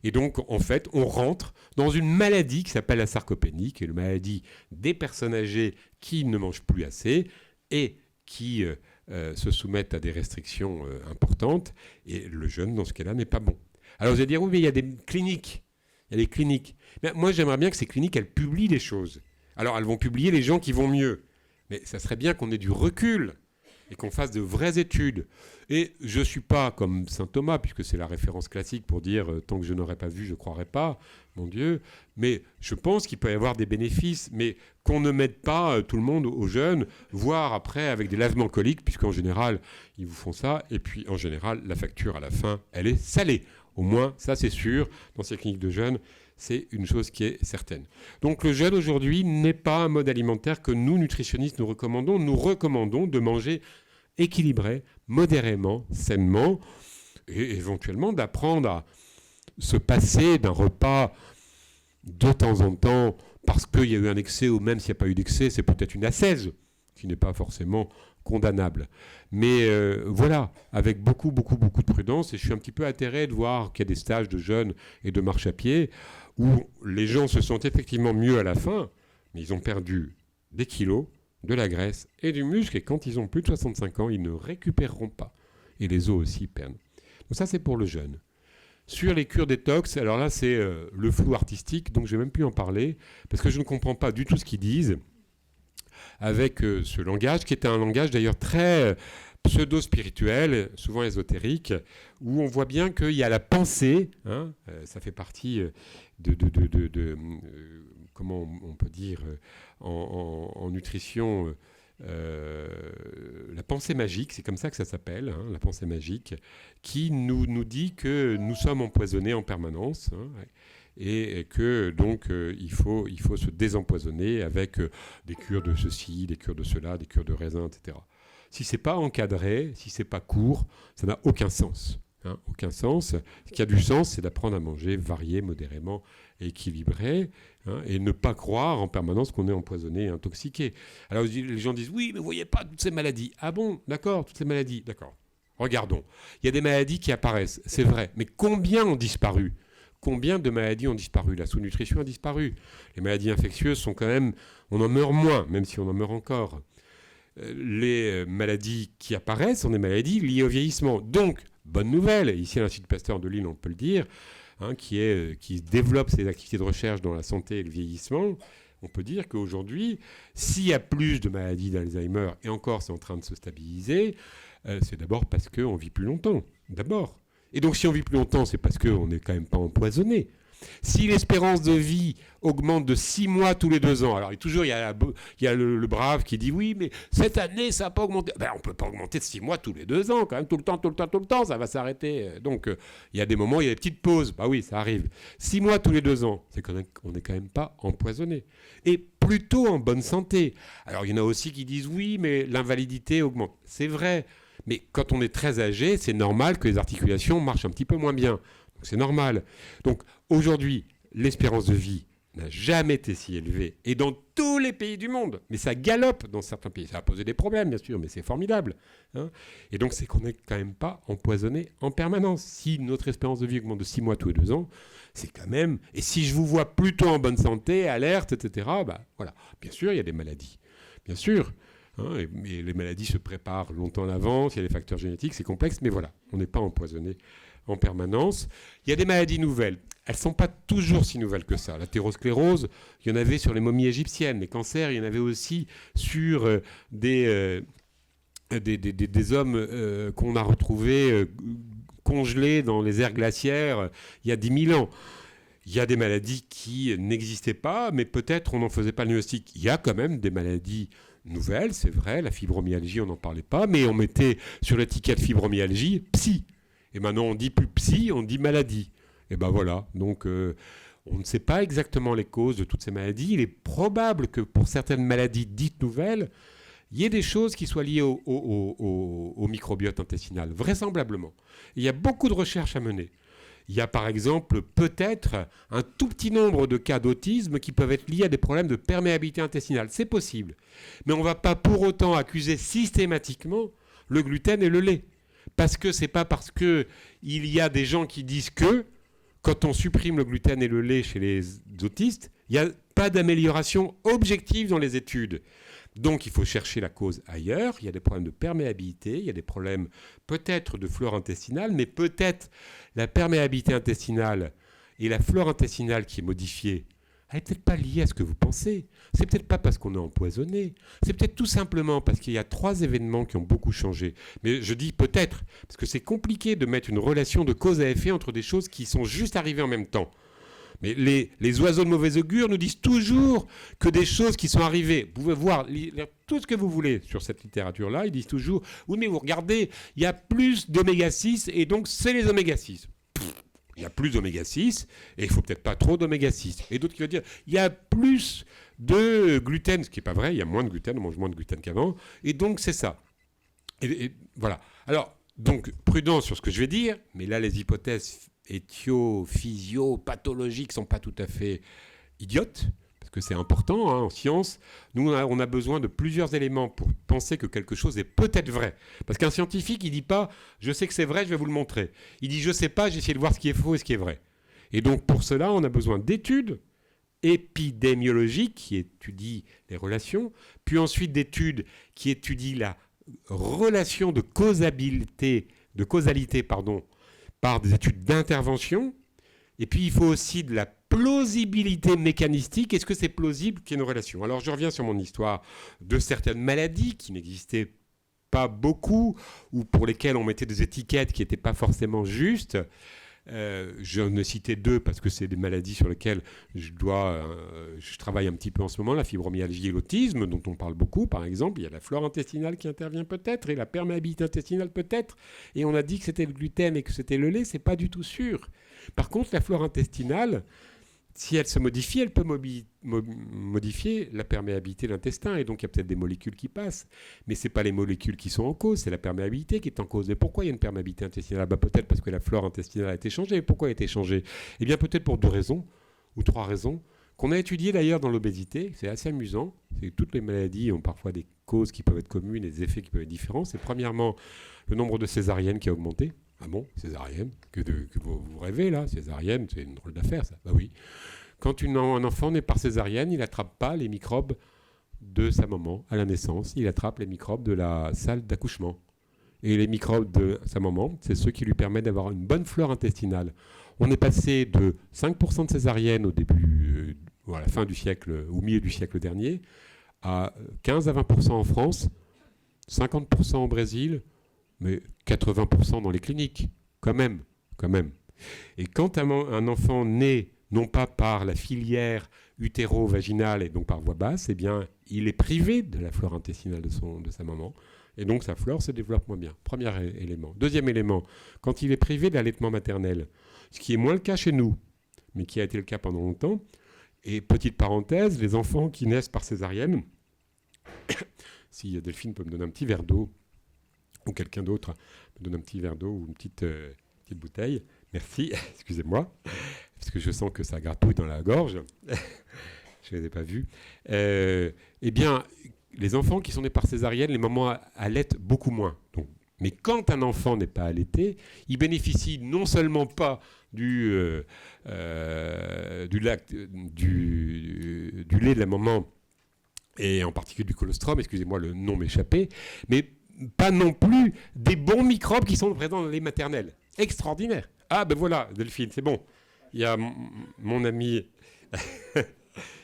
Et donc, en fait, on rentre dans une maladie qui s'appelle la sarcopénie, qui est la maladie des personnes âgées qui ne mangent plus assez et qui se soumettent à des restrictions importantes. Et le jeûne, dans ce cas-là, n'est pas bon. Alors vous allez dire, oui, mais il y a des cliniques. Il y a des cliniques. Mais moi, j'aimerais bien que ces cliniques, elles publient les choses. Alors, elles vont publier les gens qui vont mieux. Mais ça serait bien qu'on ait du recul et qu'on fasse de vraies études. Et je ne suis pas comme saint Thomas, puisque c'est la référence classique pour dire tant que je n'aurais pas vu, je ne croirais pas, mon Dieu. Mais je pense qu'il peut y avoir des bénéfices, mais qu'on ne mette pas tout le monde au jeûne, voire après avec des lavements coliques, puisqu'en général, ils vous font ça. Et puis, en général, la facture à la fin, elle est salée. Au moins, ça c'est sûr, dans ces cliniques de jeûne, c'est une chose qui est certaine. Donc le jeûne aujourd'hui n'est pas un mode alimentaire que nous, nutritionnistes, nous recommandons. Nous recommandons de manger équilibré, modérément, sainement, et éventuellement d'apprendre à se passer d'un repas de temps en temps, parce qu'il y a eu un excès, ou même s'il n'y a pas eu d'excès, c'est peut-être une ascèse, qui n'est pas forcément condamnable. Mais voilà, avec beaucoup de prudence, et je suis un petit peu atterré de voir qu'il y a des stages de jeûne et de marche à pied où les gens se sentent effectivement mieux à la fin, mais ils ont perdu des kilos, de la graisse et du muscle, et quand ils ont plus de 65 ans, ils ne récupéreront pas. Et les os aussi perdent. Donc ça, c'est pour le jeûne. Sur les cures détox, alors là, c'est le flou artistique, donc je n'ai même plus en parler, parce que je ne comprends pas du tout ce qu'ils disent avec ce langage, qui est un langage d'ailleurs très pseudo-spirituel, souvent ésotérique, où on voit bien qu'il y a la pensée, hein, ça fait partie comment on peut dire en nutrition, la pensée magique, c'est comme ça que ça s'appelle, hein, la pensée magique, qui nous dit que nous sommes empoisonnés en permanence, hein, et que donc il faut se désempoisonner avec des cures de ceci, des cures de cela, des cures de raisin, etc. Si c'est pas encadré, si c'est pas court, ça n'a aucun sens. Aucun sens. Ce qui a du sens, c'est d'apprendre à manger varié, modérément, équilibré, et ne pas croire en permanence qu'on est empoisonné et intoxiqué. Alors les gens disent, oui, mais vous voyez pas toutes ces maladies. Ah bon, d'accord, toutes ces maladies, d'accord. Regardons. Il y a des maladies qui apparaissent, c'est vrai, mais combien ont disparu ? Combien de maladies ont disparu ? La sous-nutrition a disparu. Les maladies infectieuses sont quand même... On en meurt moins, même si on en meurt encore. Les maladies qui apparaissent sont des maladies liées au vieillissement. Donc, bonne nouvelle, ici à l'Institut Pasteur de Lille, on peut le dire, qui développe ses activités de recherche dans la santé et le vieillissement, on peut dire qu'aujourd'hui, s'il y a plus de maladies d'Alzheimer, et encore c'est en train de se stabiliser, c'est d'abord parce qu'on vit plus longtemps, d'abord. Et donc si on vit plus longtemps, c'est parce qu'on n'est quand même pas empoisonné. Si l'espérance de vie augmente de 6 mois tous les 2 ans, alors il y a le brave qui dit oui, mais cette année, ça n'a pas augmenté. Ben, on ne peut pas augmenter de 6 mois tous les 2 ans, quand même, tout le temps, ça va s'arrêter. Donc, il y a des moments, il y a des petites pauses. Bah oui, ça arrive. 6 mois tous les 2 ans, c'est qu'on n'est quand même pas empoisonné. Et plutôt en bonne santé. Alors, il y en a aussi qui disent oui, mais l'invalidité augmente. C'est vrai. Mais quand on est très âgé, c'est normal que les articulations marchent un petit peu moins bien. C'est normal. Donc aujourd'hui, l'espérance de vie n'a jamais été si élevée. Et dans tous les pays du monde. Mais ça galope dans certains pays. Ça a posé des problèmes, bien sûr, mais c'est formidable. Et donc, c'est qu'on n'est quand même pas empoisonné en permanence. Si notre espérance de vie augmente de 6 mois tous les 2 ans, c'est quand même... Et si je vous vois plutôt en bonne santé, alerte, etc., voilà. Bien sûr, il y a des maladies. Bien sûr. Et les maladies se préparent longtemps à l'avance. Il y a des facteurs génétiques, c'est complexe. Mais voilà, on n'est pas empoisonné en permanence. Il y a des maladies nouvelles. Elles ne sont pas toujours si nouvelles que ça. L'athérosclérose, il y en avait sur les momies égyptiennes. Les cancers, il y en avait aussi sur des hommes qu'on a retrouvés congelés dans les aires glaciaires il y a 10 000 ans. Il y a des maladies qui n'existaient pas, mais peut-être on n'en faisait pas le diagnostic. Il y a quand même des maladies nouvelles, c'est vrai. La fibromyalgie, on n'en parlait pas, mais on mettait sur l'étiquette fibromyalgie psy. Et maintenant, on dit plus psy, on dit maladie. Et ben voilà. Donc, on ne sait pas exactement les causes de toutes ces maladies. Il est probable que pour certaines maladies dites nouvelles, il y ait des choses qui soient liées au microbiote intestinal, vraisemblablement. Il y a beaucoup de recherches à mener. Il y a par exemple peut-être un tout petit nombre de cas d'autisme qui peuvent être liés à des problèmes de perméabilité intestinale. C'est possible. Mais on ne va pas pour autant accuser systématiquement le gluten et le lait. Parce que c'est pas parce qu'il y a des gens qui disent que quand on supprime le gluten et le lait chez les autistes, il n'y a pas d'amélioration objective dans les études. Donc il faut chercher la cause ailleurs. Il y a des problèmes de perméabilité, il y a des problèmes peut-être de flore intestinale, mais peut-être la perméabilité intestinale et la flore intestinale qui est modifiée, elle n'est peut-être pas liée à ce que vous pensez. C'est peut-être pas parce qu'on est empoisonné. C'est peut-être tout simplement parce qu'il y a 3 événements qui ont beaucoup changé. Mais je dis peut-être, parce que c'est compliqué de mettre une relation de cause à effet entre des choses qui sont juste arrivées en même temps. Mais les oiseaux de mauvais augure nous disent toujours que des choses qui sont arrivées, vous pouvez voir tout ce que vous voulez sur cette littérature-là, ils disent toujours, oui mais vous regardez, il y a plus d'oméga 6 et donc c'est les oméga 6. Il y a plus d'oméga 6 et il ne faut peut-être pas trop d'oméga 6. Et d'autres qui vont dire, il y a plus de gluten, ce qui n'est pas vrai, il y a moins de gluten, on mange moins de gluten qu'avant, et donc c'est ça. Et voilà. Alors, donc, prudence sur ce que je vais dire, mais là les hypothèses physio, pathologiques ne sont pas tout à fait idiotes, parce que c'est important en science. Nous, on a besoin de plusieurs éléments pour penser que quelque chose est peut-être vrai. Parce qu'un scientifique, il ne dit pas « je sais que c'est vrai, je vais vous le montrer ». Il dit « je ne sais pas, j'ai essayé de voir ce qui est faux et ce qui est vrai ». Et donc, pour cela, on a besoin d'études épidémiologiques qui étudient les relations, puis ensuite d'études qui étudient la relation de causalité, par des études d'intervention. Et puis, il faut aussi de la plausibilité mécanistique. Est-ce que c'est plausible qu'il y ait une relation ? Alors, je reviens sur mon histoire de certaines maladies qui n'existaient pas beaucoup ou pour lesquelles on mettait des étiquettes qui n'étaient pas forcément justes. Je ne citais 2 parce que c'est des maladies sur lesquelles je travaille un petit peu en ce moment, la fibromyalgie et l'autisme, dont on parle beaucoup, par exemple. Il y a la flore intestinale qui intervient peut-être, et la perméabilité intestinale peut-être. Et on a dit que c'était le gluten et que c'était le lait, c'est pas du tout sûr. Par contre, la flore intestinale, si elle se modifie, elle peut modifier la perméabilité de l'intestin. Et donc, il y a peut-être des molécules qui passent. Mais ce n'est pas les molécules qui sont en cause, c'est la perméabilité qui est en cause. Et pourquoi il y a une perméabilité intestinale? Peut-être parce que la flore intestinale a été changée. Pourquoi elle a été changée? Eh bien, peut-être pour 2 raisons, ou 3 raisons, qu'on a étudiées d'ailleurs dans l'obésité. C'est assez amusant. Toutes les maladies ont parfois des causes qui peuvent être communes et des effets qui peuvent être différents. C'est premièrement le nombre de césariennes qui a augmenté. Ah bon, césarienne, que vous rêvez là, césarienne, c'est une drôle d'affaire ça. Bah oui. Quand un enfant naît par césarienne, il n'attrape pas les microbes de sa maman à la naissance, il attrape les microbes de la salle d'accouchement. Et les microbes de sa maman, c'est ceux qui lui permettent d'avoir une bonne flore intestinale. On est passé de 5% de césariennes au début, à la fin du siècle, au milieu du siècle dernier, à 15 à 20% en France, 50% au Brésil, mais 80% dans les cliniques, quand même. Et quand un enfant naît, non pas par la filière utéro-vaginale et donc par voie basse, eh bien, il est privé de la flore intestinale de sa maman, et donc sa flore se développe moins bien. Premier élément. Deuxième élément, quand il est privé d'allaitement maternel, ce qui est moins le cas chez nous, mais qui a été le cas pendant longtemps, et petite parenthèse, les enfants qui naissent par césarienne, si Delphine peut me donner un petit verre d'eau, ou quelqu'un d'autre me donne un petit verre d'eau ou une petite bouteille. Merci, excusez-moi, parce que je sens que ça gratouille dans la gorge. Je ne les ai pas vus. Eh bien, les enfants qui sont nés par césarienne, les mamans allaitent beaucoup moins. Donc, mais quand un enfant n'est pas allaité, il bénéficie non seulement pas du lait de la maman, et en particulier du colostrum, excusez-moi, le nom m'échappait, mais pas non plus des bons microbes qui sont présents dans les maternelles. Extraordinaire. Ah ben voilà, Delphine, c'est bon. Il y a mon ami.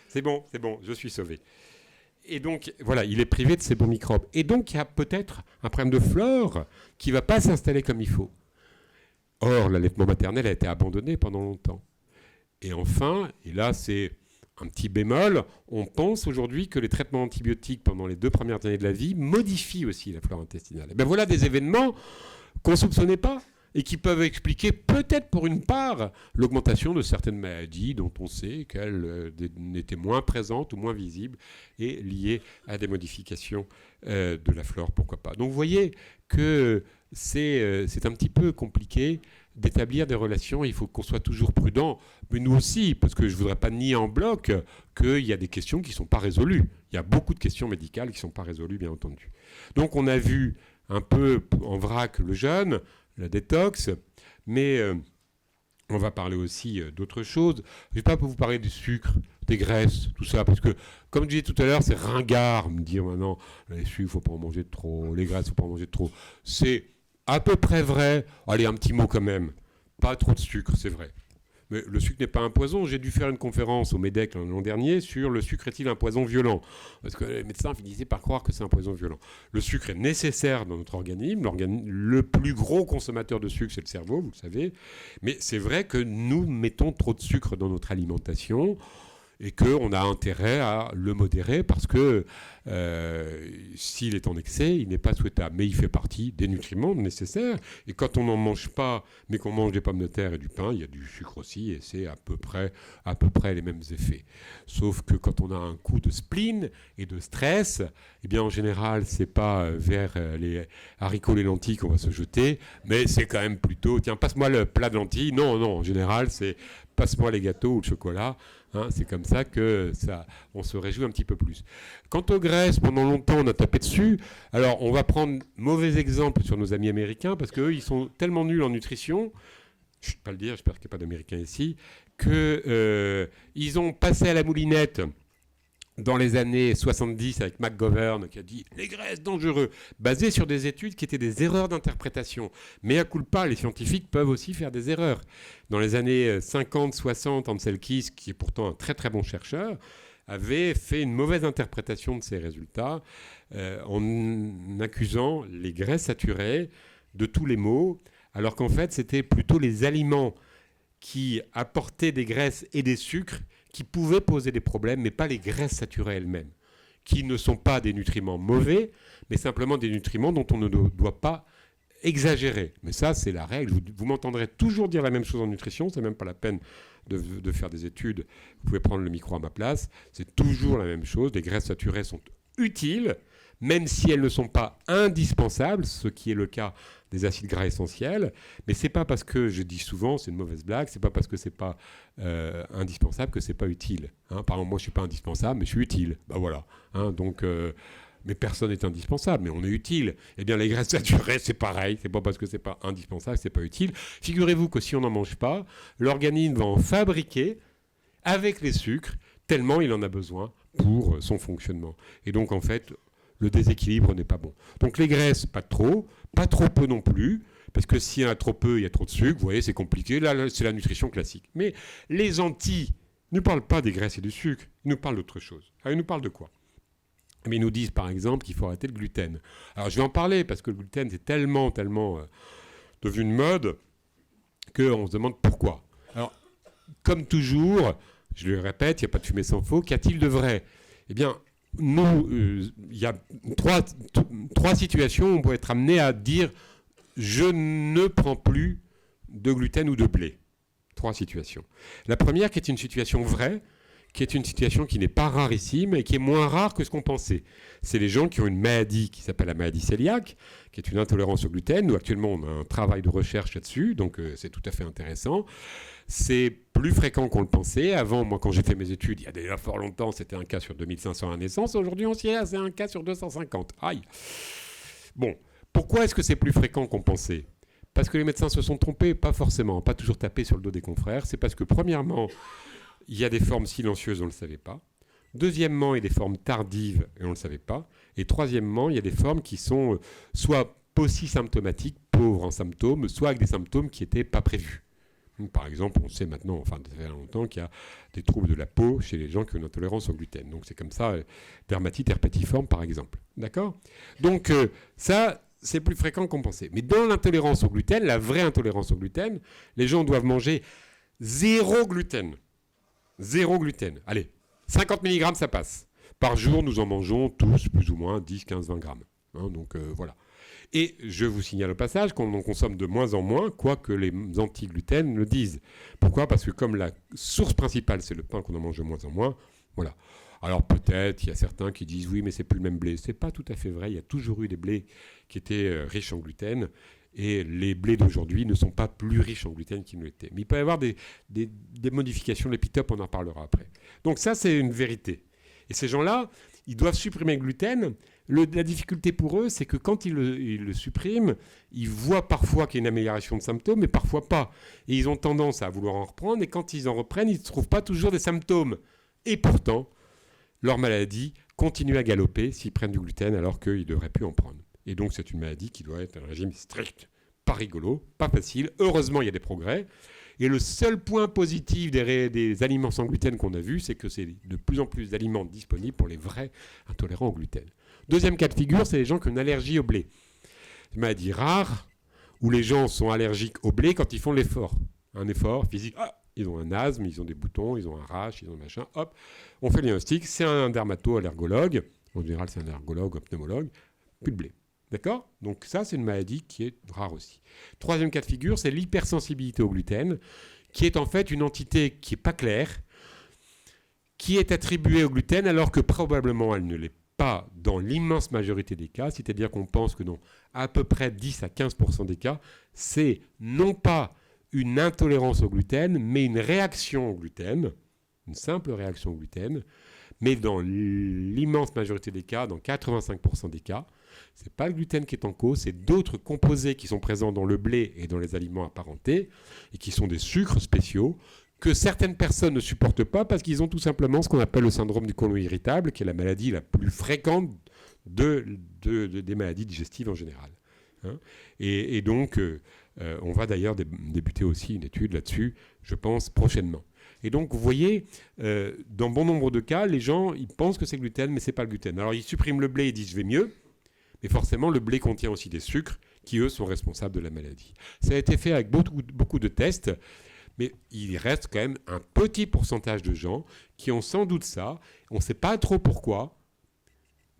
c'est bon, je suis sauvé. Et donc, voilà, il est privé de ces bons microbes. Et donc, il y a peut-être un problème de flore qui ne va pas s'installer comme il faut. Or, l'allaitement maternel a été abandonné pendant longtemps. Et enfin, et là, c'est un petit bémol, on pense aujourd'hui que les traitements antibiotiques pendant les 2 premières années de la vie modifient aussi la flore intestinale. Et bien voilà des événements qu'on ne soupçonnait pas et qui peuvent expliquer peut-être pour une part l'augmentation de certaines maladies dont on sait qu'elles étaient moins présentes ou moins visibles et liées à des modifications de la flore, pourquoi pas. Donc vous voyez que c'est un petit peu compliqué d'établir des relations, il faut qu'on soit toujours prudent, mais nous aussi, parce que je ne voudrais pas nier en bloc qu'il y a des questions qui ne sont pas résolues. Il y a beaucoup de questions médicales qui ne sont pas résolues, bien entendu. Donc on a vu un peu en vrac le jeûne, la détox, mais on va parler aussi d'autres choses. Je ne vais pas vous parler du sucre, des graisses, tout ça, parce que, comme je disais tout à l'heure, c'est ringard me dire maintenant, les sucres, il ne faut pas en manger de trop, les graisses, il ne faut pas en manger de trop. C'est à peu près vrai. Allez, un petit mot quand même. Pas trop de sucre, c'est vrai. Mais le sucre n'est pas un poison. J'ai dû faire une conférence au MEDEC l'an dernier sur le sucre est-il un poison violent? Parce que les médecins finissaient par croire que c'est un poison violent. Le sucre est nécessaire dans notre organisme. Le plus gros consommateur de sucre, c'est le cerveau, vous le savez. Mais c'est vrai que nous mettons trop de sucre dans notre alimentation et qu'on a intérêt à le modérer parce que s'il est en excès, il n'est pas souhaitable. Mais il fait partie des nutriments nécessaires. Et quand on n'en mange pas, mais qu'on mange des pommes de terre et du pain, il y a du sucre aussi et c'est à peu près les mêmes effets. Sauf que quand on a un coup de spleen et de stress, eh bien en général, c'est pas vers les haricots, les lentilles qu'on va se jeter, mais c'est quand même plutôt, tiens, passe-moi le plat de lentilles. Non, en général, c'est passe-moi les gâteaux ou le chocolat. Hein, c'est comme ça que on se réjouit un petit peu plus. Quant aux graisses, pendant longtemps, on a tapé dessus. Alors, on va prendre mauvais exemple sur nos amis américains, parce qu'eux, ils sont tellement nuls en nutrition, je ne vais pas le dire, j'espère qu'il n'y a pas d'Américains ici, qu'ils ont passé à la moulinette dans les années 70 avec McGovern qui a dit « les graisses dangereux », basé sur des études qui étaient des erreurs d'interprétation. Mais à culpa, les scientifiques peuvent aussi faire des erreurs. Dans les années 50-60, Ansel Keys, qui est pourtant un très très bon chercheur, avait fait une mauvaise interprétation de ces résultats en accusant les graisses saturées de tous les maux, alors qu'en fait c'était plutôt les aliments qui apportaient des graisses et des sucres qui pouvaient poser des problèmes, mais pas les graisses saturées elles-mêmes, qui ne sont pas des nutriments mauvais, mais simplement des nutriments dont on ne doit pas exagéré. Mais ça, c'est la règle. Vous m'entendrez toujours dire la même chose en nutrition. C'est même pas la peine de faire des études. Vous pouvez prendre le micro à ma place. C'est toujours la même chose. Les graisses saturées sont utiles, même si elles ne sont pas indispensables, ce qui est le cas des acides gras essentiels. Mais c'est pas parce que, je dis souvent, c'est une mauvaise blague, c'est pas parce que c'est pas indispensable que c'est pas utile. Hein, par exemple, moi je suis pas indispensable, mais je suis utile. Ben voilà. Hein, donc, mais personne n'est indispensable, mais on est utile. Eh bien, les graisses saturées, c'est pareil. C'est pas parce que c'est pas indispensable, c'est pas utile. Figurez-vous que si on n'en mange pas, l'organisme va en fabriquer avec les sucres, tellement il en a besoin pour son fonctionnement. Et donc, en fait, le déséquilibre n'est pas bon. Donc, les graisses, pas trop peu non plus, parce que s'il y en a trop peu, il y a trop de sucre. Vous voyez, c'est compliqué. Là, c'est la nutrition classique. Mais les anti ne parlent pas des graisses et du sucre. Ils nous parlent d'autre chose. Alors, ils nous parlent de quoi ? Mais ils nous disent, par exemple, qu'il faut arrêter le gluten. Alors, je vais en parler, parce que le gluten, c'est tellement devenu une mode qu'on se demande pourquoi. Alors, comme toujours, je le répète, il n'y a pas de fumée sans feu. Qu'a-t-il de vrai ? Eh bien, il y a trois situations où on peut être amené à dire « je ne prends plus de gluten ou de blé ». 3 situations. La première, qui est une situation vraie, qui est une situation qui n'est pas rarissime et qui est moins rare que ce qu'on pensait. C'est les gens qui ont une maladie qui s'appelle la maladie cœliaque, qui est une intolérance au gluten. Nous, actuellement, on a un travail de recherche là-dessus, donc c'est tout à fait intéressant. C'est plus fréquent qu'on le pensait. Avant, moi, quand j'ai fait mes études, il y a déjà fort longtemps, c'était un cas sur 2500 à naissance. Aujourd'hui, on s'y est, c'est un cas sur 250. Aïe. Bon, pourquoi est-ce que c'est plus fréquent qu'on pensait ? Parce que les médecins se sont trompés ? Pas forcément, pas toujours tapé sur le dos des confrères. C'est parce que, premièrement, il y a des formes silencieuses, on ne le savait pas. Deuxièmement, il y a des formes tardives, et on ne le savait pas. Et troisièmement, il y a des formes qui sont soit paucisymptomatiques, pauvres en symptômes, soit avec des symptômes qui n'étaient pas prévus. Par exemple, on sait maintenant, enfin, ça fait longtemps qu'il y a des troubles de la peau chez les gens qui ont une intolérance au gluten. Donc, c'est comme ça, dermatite herpétiforme, par exemple. D'accord ? Donc, ça, c'est plus fréquent qu'on pensait. Mais dans l'intolérance au gluten, la vraie intolérance au gluten, les gens doivent manger 0 gluten. 0 gluten. Allez, 50 mg, ça passe. Par jour, nous en mangeons tous plus ou moins 10, 15, 20 grammes. Hein, donc, voilà. Et je vous signale au passage qu'on en consomme de moins en moins, quoique les anti-gluten le disent. Pourquoi ? Parce que comme la source principale, c'est le pain, qu'on en mange de moins en moins, voilà. Alors peut-être, il y a certains qui disent « oui, mais c'est plus le même blé ». Ce n'est pas tout à fait vrai. Il y a toujours eu des blés qui étaient riches en gluten. Et les blés d'aujourd'hui ne sont pas plus riches en gluten qu'ils ne l'étaient. Mais il peut y avoir des modifications de l'épitope, on en parlera après. Donc ça, c'est une vérité. Et ces gens-là, ils doivent supprimer le gluten. La difficulté pour eux, c'est que quand ils le suppriment, ils voient parfois qu'il y a une amélioration de symptômes, mais parfois pas. Et ils ont tendance à vouloir en reprendre, et quand ils en reprennent, ils ne trouvent pas toujours des symptômes. Et pourtant, leur maladie continue à galoper s'ils prennent du gluten alors qu'ils ne devraient plus en prendre. Et donc, c'est une maladie qui doit être un régime strict. Pas rigolo, pas facile. Heureusement, il y a des progrès. Et le seul point positif des aliments sans gluten qu'on a vu, c'est que c'est de plus en plus d'aliments disponibles pour les vrais intolérants au gluten. Deuxième cas de figure, c'est les gens qui ont une allergie au blé. C'est une maladie rare où les gens sont allergiques au blé quand ils font l'effort. Un effort physique, ils ont un asthme, ils ont des boutons, ils ont un rash, ils ont un machin, hop, on fait le diagnostic, c'est un dermato-allergologue, en général c'est un allergologue, un pneumologue, plus de blé. D'accord ? Donc ça, c'est une maladie qui est rare aussi. Troisième cas de figure, c'est l'hypersensibilité au gluten, qui est en fait une entité qui n'est pas claire, qui est attribuée au gluten alors que probablement elle ne l'est pas dans l'immense majorité des cas, c'est-à-dire qu'on pense que dans à peu près 10 à 15% des cas, c'est non pas une intolérance au gluten, mais une réaction au gluten, une simple réaction au gluten, mais dans l'immense majorité des cas, dans 85% des cas, ce n'est pas le gluten qui est en cause, c'est d'autres composés qui sont présents dans le blé et dans les aliments apparentés, et qui sont des sucres spéciaux, que certaines personnes ne supportent pas parce qu'ils ont tout simplement ce qu'on appelle le syndrome du côlon irritable, qui est la maladie la plus fréquente des maladies digestives en général. Hein, et donc, on va d'ailleurs débuter aussi une étude là-dessus, je pense, prochainement. Et donc, vous voyez, dans bon nombre de cas, les gens ils pensent que c'est gluten, mais ce n'est pas le gluten. Alors, ils suppriment le blé et disent « je vais mieux », mais forcément, le blé contient aussi des sucres qui, eux, sont responsables de la maladie. Ça a été fait avec beaucoup de tests, mais il reste quand même un petit pourcentage de gens qui ont sans doute ça. On ne sait pas trop pourquoi,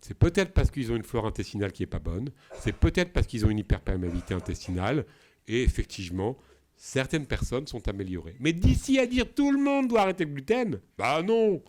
C'est peut-être parce qu'ils ont une flore intestinale qui n'est pas bonne. C'est peut-être parce qu'ils ont une hyperperméabilité intestinale. Et effectivement, certaines personnes sont améliorées. Mais d'ici à dire tout le monde doit arrêter le gluten, bah non,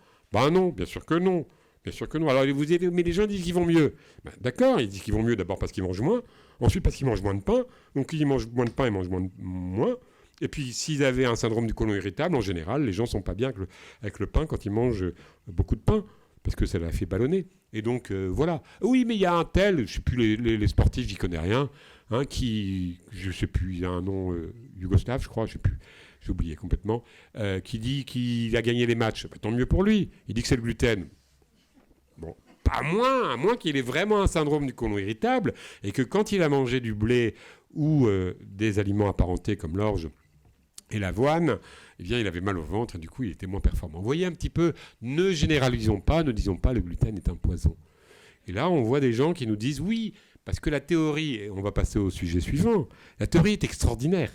bien sûr que non. Bien sûr que non. Alors vous dites, mais les gens disent qu'ils vont mieux. Ben, d'accord, ils disent qu'ils vont mieux d'abord parce qu'ils mangent moins, ensuite parce qu'ils mangent moins de pain. Donc ils mangent moins de pain, ils mangent moins. Et puis s'ils avaient un syndrome du côlon irritable, en général, les gens sont pas bien avec le pain quand ils mangent beaucoup de pain, parce que ça la fait ballonner. Et donc voilà. Oui, mais il y a un tel, je sais plus les sportifs, j'y connais rien, qui, je sais plus, il a un nom yougoslave, je crois, je sais plus. J'ai oublié complètement, qui dit qu'il a gagné les matchs. Bah, tant mieux pour lui. Il dit que c'est le gluten. Bon, à moins qu'il ait vraiment un syndrome du côlon irritable et que quand il a mangé du blé ou des aliments apparentés comme l'orge et l'avoine, eh bien, il avait mal au ventre et du coup, il était moins performant. Vous voyez un petit peu, ne généralisons pas, ne disons pas le gluten est un poison. Et là, on voit des gens qui nous disent oui, parce que la théorie, et on va passer au sujet suivant, la théorie est extraordinaire.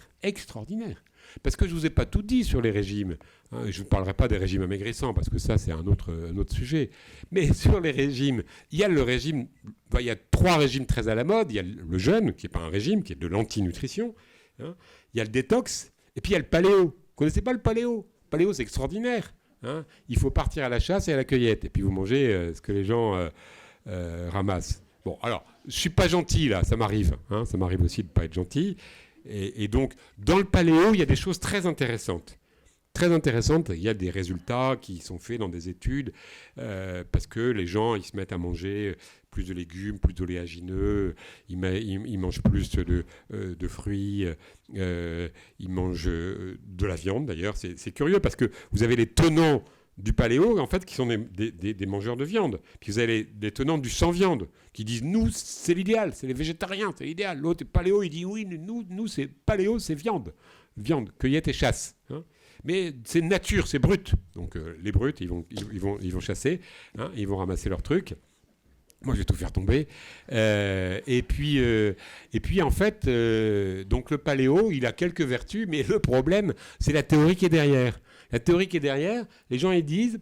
Parce que je ne vous ai pas tout dit sur les régimes. Je ne vous parlerai pas des régimes amaigrissants, parce que ça, c'est un autre sujet. Mais sur les régimes, il y a 3 régimes très à la mode. Il y a le jeûne, qui n'est pas un régime, qui est de l'antinutrition. Il y a le détox, et puis il y a le paléo. Vous ne connaissez pas le paléo? Le paléo, c'est extraordinaire. Il faut partir à la chasse et à la cueillette, et puis vous mangez ce que les gens ramassent. Bon, alors, je ne suis pas gentil, là, ça m'arrive. Ça m'arrive aussi de ne pas être gentil. Et donc, dans le paléo, il y a des choses très intéressantes. Il y a des résultats qui sont faits dans des études parce que les gens, ils se mettent à manger plus de légumes, plus d'oléagineux, ils mangent plus de fruits, ils mangent de la viande d'ailleurs. C'est curieux parce que vous avez les tenants du paléo, en fait, qui sont des mangeurs de viande. Puis vous avez des tenants du sans-viande, qui disent, nous, c'est l'idéal, c'est les végétariens, c'est l'idéal. L'autre paléo, il dit, oui, nous c'est paléo, c'est viande. Viande, cueillette et chasse. Mais c'est nature, c'est brut. Donc les brutes, ils vont chasser, ils vont ramasser leurs trucs. Moi, je vais tout faire tomber. Et puis, en fait, donc le paléo, il a quelques vertus, mais le problème, c'est la théorie qui est derrière. La théorie qui est derrière, les gens ils disent,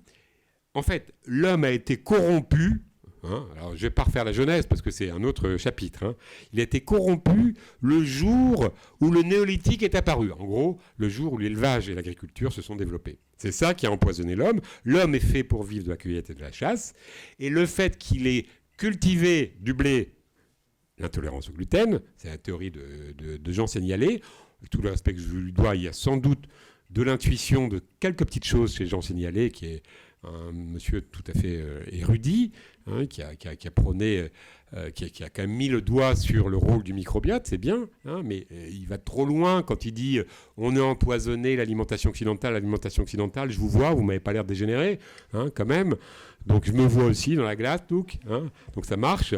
en fait, l'homme a été corrompu. Alors, je ne vais pas refaire la Genèse parce que c'est un autre chapitre. Il a été corrompu le jour où le néolithique est apparu. En gros, le jour où l'élevage et l'agriculture se sont développés. C'est ça qui a empoisonné l'homme. L'homme est fait pour vivre de la cueillette et de la chasse. Et le fait qu'il ait cultivé du blé, l'intolérance au gluten, c'est la théorie de Jean Seignalé. Avec tout le respect que je lui dois, il y a sans doute de l'intuition de quelques petites choses chez Jean Seignalé, qui est un monsieur tout à fait érudit, qui a prôné, qui a quand même mis le doigt sur le rôle du microbiote, c'est bien, mais il va trop loin quand il dit on a empoisonné l'alimentation occidentale, je vous vois, vous m'avez pas l'air dégénéré, quand même, donc je me vois aussi dans la glace, donc ça marche.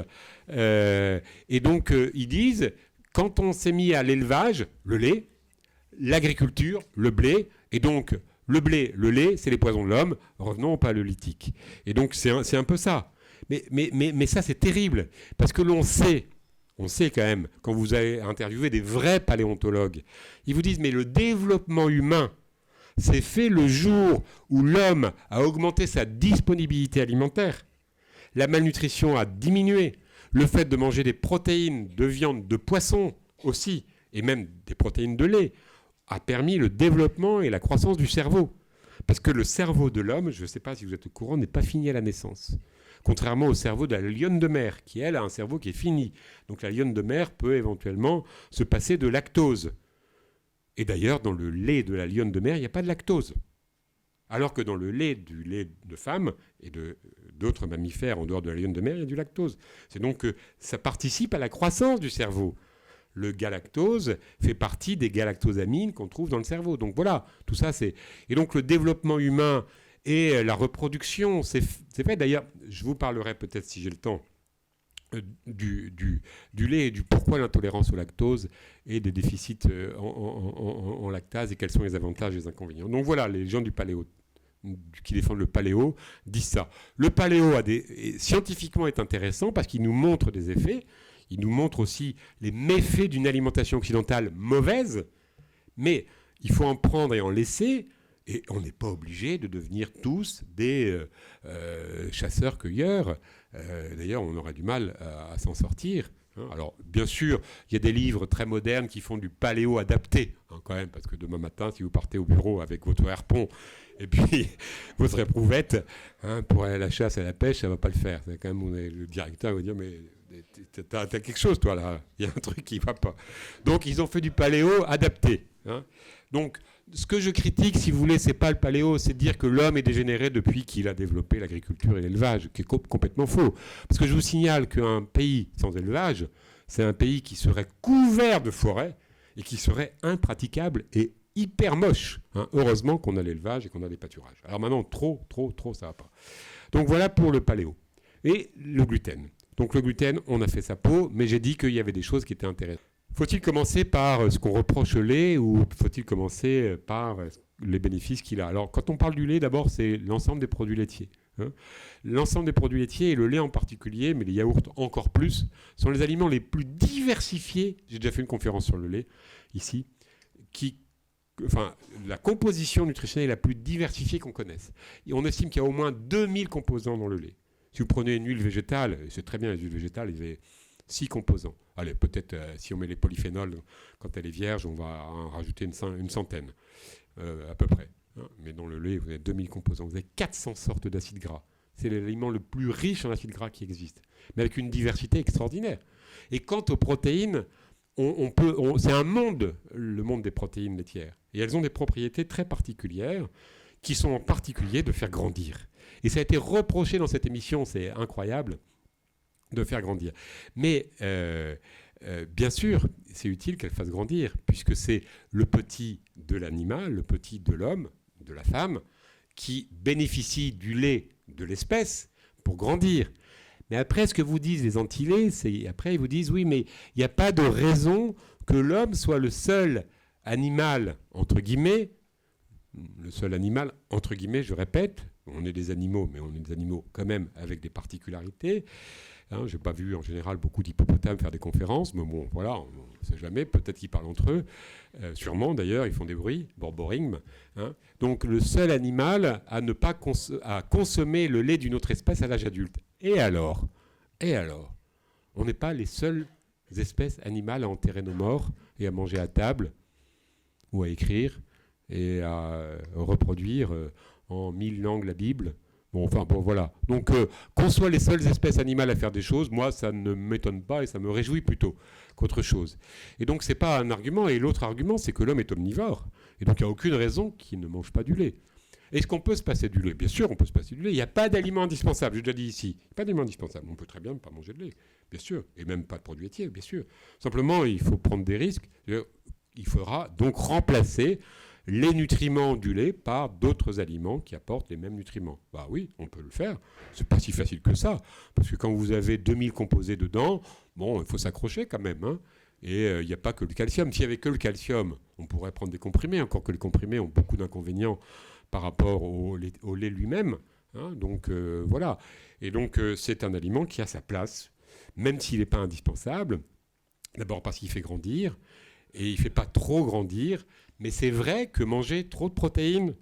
Et donc ils disent, quand on s'est mis à l'élevage, le lait, l'agriculture, le blé, et donc le blé, le lait, c'est les poisons de l'homme. Revenons au paléolithique. Et donc c'est un peu ça. Mais ça c'est terrible parce que on sait quand même, quand vous avez interviewé des vrais paléontologues, ils vous disent mais le développement humain s'est fait le jour où l'homme a augmenté sa disponibilité alimentaire. La malnutrition a diminué. Le fait de manger des protéines de viande, de poisson aussi, et même des protéines de lait, a permis le développement et la croissance du cerveau. Parce que le cerveau de l'homme, je ne sais pas si vous êtes au courant, n'est pas fini à la naissance. Contrairement au cerveau de la lionne de mer, qui, elle, a un cerveau qui est fini. Donc la lionne de mer peut éventuellement se passer de lactose. Et d'ailleurs, dans le lait de la lionne de mer, il n'y a pas de lactose. Alors que dans le lait de femme et d'autres mammifères en dehors de la lionne de mer, il y a du lactose. C'est donc que ça participe à la croissance du cerveau. Le galactose fait partie des galactosamines qu'on trouve dans le cerveau. Donc voilà, tout ça c'est... Et donc le développement humain et la reproduction, c'est fait. D'ailleurs, je vous parlerai peut-être, si j'ai le temps, du lait et du pourquoi l'intolérance au lactose et des déficits en lactase et quels sont les avantages et les inconvénients. Donc voilà, les gens du paléo qui défendent le paléo disent ça. Le paléo scientifiquement est intéressant parce qu'il nous montre des effets. Il nous montre aussi les méfaits d'une alimentation occidentale mauvaise, mais il faut en prendre et en laisser, et on n'est pas obligé de devenir tous des chasseurs-cueilleurs D'ailleurs, on aurait du mal à s'en sortir. Hein. Alors, bien sûr, il y a des livres très modernes qui font du paléo adapté, hein, quand même, parce que demain matin, si vous partez au bureau avec votre harpon et puis votre éprouvette, hein, pour aller à la chasse et à la pêche, ça ne va pas le faire. C'est quand même, le directeur va dire, mais t'as quelque chose, toi, là. Il y a un truc qui ne va pas. Donc, ils ont fait du paléo adapté. Hein. Donc, ce que je critique, si vous voulez, c'est pas le paléo, c'est de dire que l'homme est dégénéré depuis qu'il a développé l'agriculture et l'élevage, qui est complètement faux. Parce que je vous signale qu'un pays sans élevage, c'est un pays qui serait couvert de forêts et qui serait impraticable et hyper moche. Hein. Heureusement qu'on a l'élevage et qu'on a des pâturages. Alors maintenant, trop, ça va pas. Donc voilà pour le paléo. Et le gluten. Donc le gluten, on a fait sa peau, mais j'ai dit qu'il y avait des choses qui étaient intéressantes. Faut-il commencer par ce qu'on reproche au lait ou faut-il commencer par les bénéfices qu'il a? Alors, quand on parle du lait, d'abord, c'est l'ensemble des produits laitiers. Hein. L'ensemble des produits laitiers, et le lait en particulier, mais les yaourts encore plus, sont les aliments les plus diversifiés. J'ai déjà fait une conférence sur le lait, ici, la composition nutritionnelle la plus diversifiée qu'on connaisse. Et on estime qu'il y a au moins 2000 composants dans le lait. Si vous prenez une huile végétale, c'est très bien les huiles végétales, il y avait 6 composants. Allez, peut-être si on met les polyphénols, quand elle est vierge, on va en rajouter une centaine, à peu près. Hein. Mais dans le lait, vous avez 2000 composants. Vous avez 400 sortes d'acides gras. C'est l'aliment le plus riche en acides gras qui existe, mais avec une diversité extraordinaire. Et quant aux protéines, c'est un monde, le monde des protéines laitières. Et elles ont des propriétés très particulières, qui sont en particulier de faire grandir. Et ça a été reproché dans cette émission, c'est incroyable, de faire grandir. Mais bien sûr, c'est utile qu'elle fasse grandir, puisque c'est le petit de l'animal, le petit de l'homme, de la femme, qui bénéficie du lait de l'espèce pour grandir. Mais après, ce que vous disent les anti-laits, après ils vous disent, oui, mais il n'y a pas de raison que l'homme soit le seul animal, entre guillemets, je répète, on est des animaux, mais on est des animaux quand même avec des particularités. Hein, je n'ai pas vu en général beaucoup d'hippopotames faire des conférences, mais bon, voilà, on ne sait jamais, peut-être qu'ils parlent entre eux, sûrement d'ailleurs, ils font des bruits, borboring. Hein. Donc le seul animal à ne pas à consommer le lait d'une autre espèce à l'âge adulte. Et alors, on n'est pas les seules espèces animales à enterrer nos morts et à manger à table, ou à écrire, et à reproduire en 1000 langues la Bible. Bon, voilà. Donc, qu'on soit les seules espèces animales à faire des choses, moi, ça ne m'étonne pas et ça me réjouit plutôt qu'autre chose. Et donc, ce n'est pas un argument. Et l'autre argument, c'est que l'homme est omnivore. Et donc, il n'y a aucune raison qu'il ne mange pas du lait. Est-ce qu'on peut se passer du lait? Bien sûr, on peut se passer du lait. Il n'y a pas d'aliment indispensable. J'ai déjà dit ici. Il n'y a pas d'aliment indispensable. On peut très bien ne pas manger de lait, bien sûr. Et même pas de produits laitiers, bien sûr. Simplement, il faut prendre des risques. Il faudra donc remplacer les nutriments du lait par d'autres aliments qui apportent les mêmes nutriments. Bah oui, on peut le faire. C'est pas si facile que ça. Parce que quand vous avez 2000 composés dedans, bon, il faut s'accrocher quand même. Hein. Et il n'y a pas que le calcium. S'il n'y avait que le calcium, on pourrait prendre des comprimés, encore que les comprimés ont beaucoup d'inconvénients par rapport au lait lui-même. Hein. Donc voilà. Et donc c'est un aliment qui a sa place, même s'il n'est pas indispensable. D'abord parce qu'il fait grandir. Et il ne fait pas trop grandir. Mais c'est vrai que manger trop de protéines,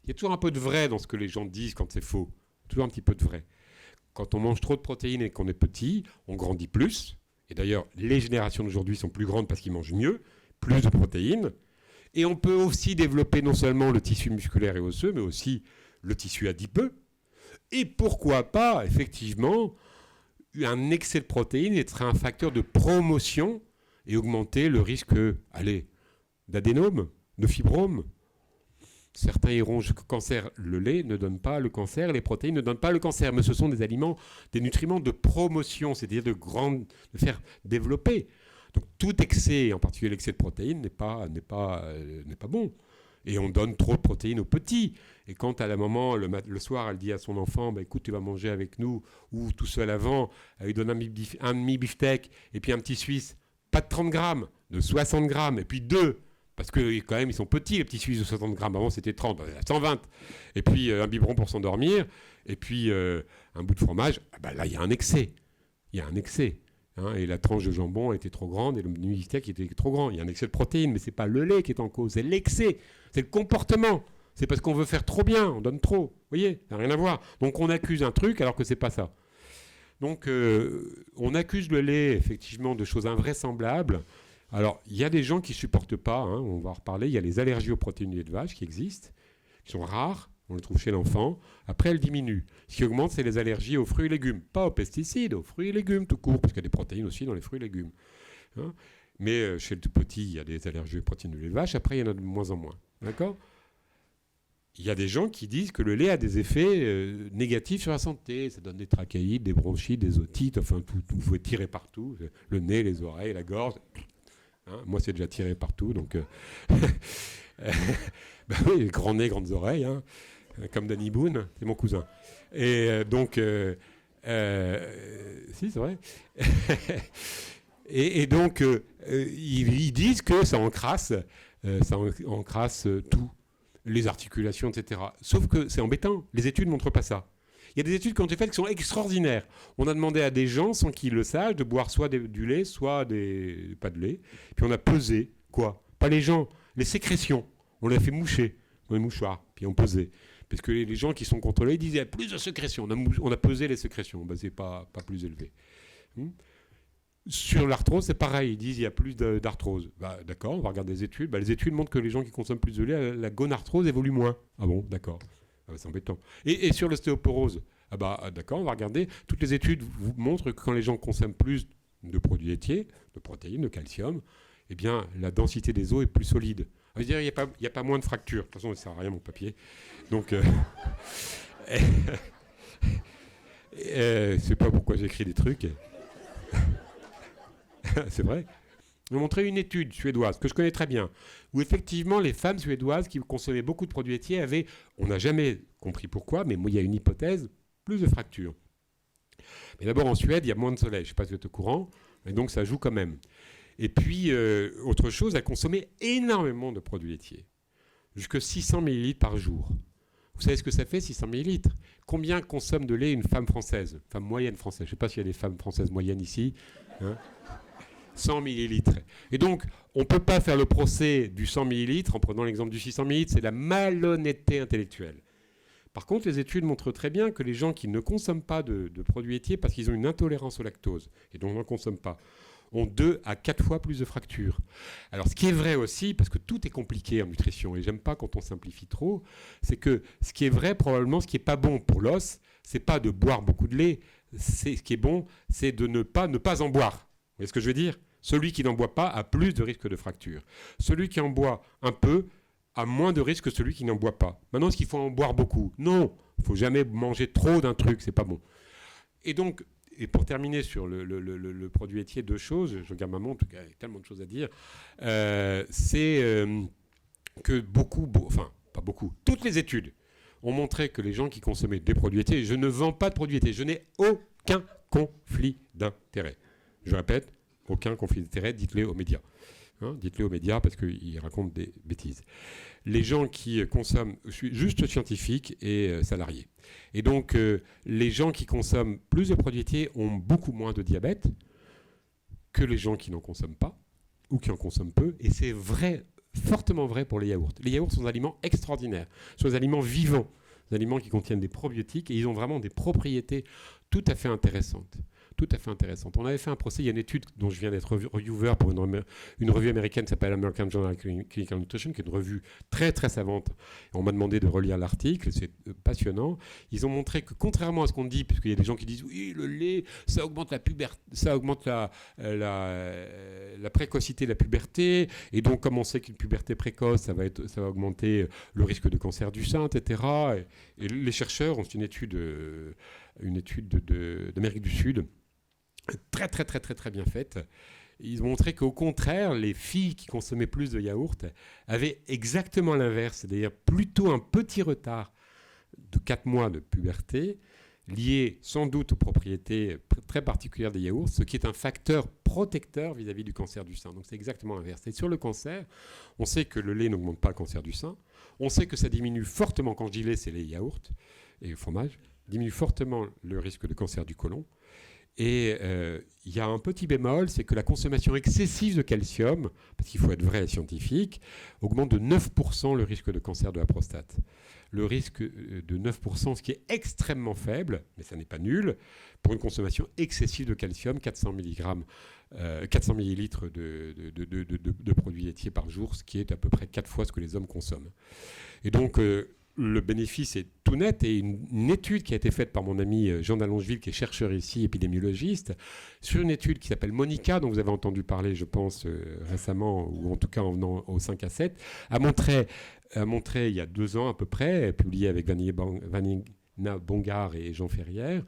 il y a toujours un peu de vrai dans ce que les gens disent quand c'est faux. Toujours un petit peu de vrai. Quand on mange trop de protéines et qu'on est petit, on grandit plus. Et d'ailleurs, les générations d'aujourd'hui sont plus grandes parce qu'ils mangent mieux, plus de protéines. Et on peut aussi développer non seulement le tissu musculaire et osseux, mais aussi le tissu adipeux. Et pourquoi pas, effectivement, un excès de protéines être un facteur de promotion et augmenter le risque, d'adénome, de fibrome. Certains iront jusqu'au cancer. Le lait ne donne pas le cancer, les protéines ne donnent pas le cancer, mais ce sont des aliments, des nutriments de promotion, c'est-à-dire de faire développer. Donc tout excès, en particulier l'excès de protéines, n'est pas bon. Et on donne trop de protéines aux petits. Et quand à la maman, le soir, elle dit à son enfant, écoute, tu vas manger avec nous, ou tout seul avant, elle lui donne un demi-beefsteak, et puis un petit suisse, pas de 30 grammes, de 60 grammes, et puis 2. Parce que quand même, ils sont petits, les petits Suisses de 60 grammes. Avant, c'était 30, 120. Et puis, un biberon pour s'endormir. Et puis, un bout de fromage. Là, il y a un excès. Hein, et la tranche de jambon était trop grande et le demi-steak était trop grand. Il y a un excès de protéines, mais ce n'est pas le lait qui est en cause. C'est l'excès. C'est le comportement. C'est parce qu'on veut faire trop bien. On donne trop. Vous voyez, ça n'a rien à voir. Donc, on accuse un truc alors que ce n'est pas ça. Donc, on accuse le lait, effectivement, de choses invraisemblables. Alors, il y a des gens qui ne supportent pas, hein, on va en reparler. Il y a les allergies aux protéines du lait de vache qui existent, qui sont rares. On les trouve chez l'enfant. Après, elles diminuent. Ce qui augmente, c'est les allergies aux fruits et légumes. Pas aux pesticides, aux fruits et légumes tout court, parce qu'il y a des protéines aussi dans les fruits et légumes. Hein. Mais chez le tout petit, il y a des allergies aux protéines du lait de vache. Après, il y en a de moins en moins. D'accord ? Il y a des gens qui disent que le lait a des effets négatifs sur la santé. Ça donne des trachéites, des bronchites, des otites, enfin, tout, vous pouvez tirer partout. Le nez, les oreilles, la gorge. Hein, moi, c'est déjà tiré partout, donc... ben oui, grand nez, grandes oreilles, hein, comme Danny Boone, c'est mon cousin. Et donc... si, c'est vrai. et donc, ils disent que ça encrasse tout. Les articulations, etc. Sauf que c'est embêtant. Les études ne montrent pas ça. Il y a des études qui ont été faites qui sont extraordinaires. On a demandé à des gens, sans qu'ils le sachent, de boire soit du lait, soit pas de lait. Puis on a pesé, quoi ? Pas les gens, les sécrétions. On les a fait moucher dans les mouchoirs, puis on pesait. Parce que les gens qui sont contrôlés, ils disaient il y a plus de sécrétions. On a pesé les sécrétions. Ben, c'est pas plus élevé. Sur l'arthrose, c'est pareil. Ils disent qu'il y a plus d'arthrose. Bah, d'accord, on va regarder les études. Bah, les études montrent que les gens qui consomment plus de lait, la gonarthrose évolue moins. Ah bon, d'accord. Ah bah, c'est embêtant. Et sur l'ostéoporose, d'accord, on va regarder. Toutes les études vous montrent que quand les gens consomment plus de produits laitiers, de protéines, de calcium, eh bien, la densité des os est plus solide. Ça veut dire qu'il n'y a pas moins de fractures. De toute façon, ça ne sert à rien, mon papier. Donc, je ne sais pas pourquoi j'écris des trucs. C'est vrai. Ils ont montré une étude suédoise, que je connais très bien, où effectivement les femmes suédoises qui consommaient beaucoup de produits laitiers avaient, on n'a jamais compris pourquoi, mais il y a une hypothèse, plus de fractures. Mais d'abord en Suède, il y a moins de soleil, je ne sais pas si vous êtes au courant, et donc ça joue quand même. Et puis, autre chose, elles consommaient énormément de produits laitiers, jusque 600 ml par jour. Vous savez ce que ça fait, 600 ml ? Combien consomme de lait une femme française, une femme moyenne française ? Je ne sais pas s'il y a des femmes françaises moyennes ici. Hein ? 100 millilitres. Et donc, on ne peut pas faire le procès du 100 millilitres en prenant l'exemple du 600 millilitres, c'est la malhonnêteté intellectuelle. Par contre, les études montrent très bien que les gens qui ne consomment pas de produits laitiers parce qu'ils ont une intolérance au lactose, et donc n'en consomment pas, ont 2 à 4 fois plus de fractures. Alors, ce qui est vrai aussi, parce que tout est compliqué en nutrition, et j'aime pas quand on simplifie trop, c'est que ce qui est vrai, probablement, ce qui n'est pas bon pour l'os, c'est pas de boire beaucoup de lait, ce qui est bon, c'est de ne pas en boire. Vous voyez ce que je veux dire ? Celui qui n'en boit pas a plus de risque de fracture. Celui qui en boit un peu a moins de risque que celui qui n'en boit pas. Maintenant, est-ce qu'il faut en boire beaucoup ? Non, il ne faut jamais manger trop d'un truc, c'est pas bon. Et donc, et pour terminer sur le produit laitier, 2 choses, je regarde maman, en tout cas, il y a tellement de choses à dire, c'est que pas beaucoup, toutes les études ont montré que les gens qui consommaient des produits laitiers, je ne vends pas de produits laitiers, je n'ai aucun conflit d'intérêt. Je répète, aucun conflit d'intérêt, dites-le aux médias. Hein, dites-le aux médias parce qu'ils racontent des bêtises. Les gens qui consomment, je suis juste scientifique et salarié. Et donc, les gens qui consomment plus de produits laitiers ont beaucoup moins de diabète que les gens qui n'en consomment pas ou qui en consomment peu. Et c'est vrai, fortement vrai pour les yaourts. Les yaourts sont des aliments extraordinaires, sont des aliments vivants, des aliments qui contiennent des probiotiques et ils ont vraiment des propriétés tout à fait intéressantes. Tout à fait intéressante. On avait fait un procès, il y a une étude dont je viens d'être reviewer pour une revue américaine qui s'appelle American Journal of Clinical Nutrition, qui est une revue très très savante. Et on m'a demandé de relire l'article, c'est passionnant. Ils ont montré que contrairement à ce qu'on dit, puisqu'il y a des gens qui disent oui, le lait, ça augmente la puberté, ça augmente la précocité de la puberté, et donc comme on sait qu'une puberté précoce, ça va augmenter le risque de cancer du sein, etc. Et les chercheurs ont une étude d'Amérique du Sud, très très très très très bien faite. Ils ont montré qu'au contraire, les filles qui consommaient plus de yaourt avaient exactement l'inverse, c'est-à-dire plutôt un petit retard de 4 mois de puberté, lié sans doute aux propriétés très particulières des yaourts, ce qui est un facteur protecteur vis-à-vis du cancer du sein. Donc c'est exactement l'inverse. Et sur le cancer, on sait que le lait n'augmente pas le cancer du sein, on sait que ça diminue fortement, quand je dis lait, c'est les yaourts et le fromage, diminue fortement le risque de cancer du côlon. Et il y a un petit bémol, c'est que la consommation excessive de calcium, parce qu'il faut être vrai et scientifique, augmente de 9% le risque de cancer de la prostate. Le risque de 9%, ce qui est extrêmement faible, mais ça n'est pas nul, pour une consommation excessive de calcium, 400 millilitres de produits laitiers par jour, ce qui est à peu près 4 fois ce que les hommes consomment. Et donc, le bénéfice est tout net, et une étude qui a été faite par mon ami Jean d'Allongeville, qui est chercheur ici, épidémiologiste, sur une étude qui s'appelle Monica, dont vous avez entendu parler, je pense, récemment, ou en tout cas en venant au 5 à 7, a montré il y a 2 ans à peu près, publié avec Vanina Bongard et Jean Ferrière,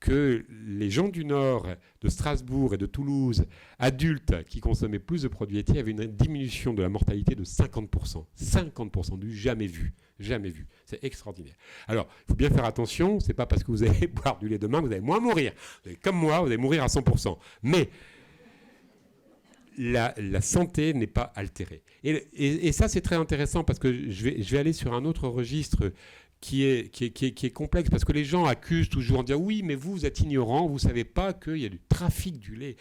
que les gens du Nord, de Strasbourg et de Toulouse, adultes qui consommaient plus de produits laitiers, avaient une diminution de la mortalité de 50%. 50%, du jamais vu. Jamais vu. C'est extraordinaire. Alors, il faut bien faire attention, c'est pas parce que vous allez boire du lait demain que vous allez moins mourir. Comme moi, vous allez mourir à 100%. Mais la santé n'est pas altérée. Et ça, c'est très intéressant, parce que je vais aller sur un autre registre qui est complexe, parce que les gens accusent toujours en disant oui, mais vous êtes ignorants, vous ne savez pas qu'il y a du trafic du lait.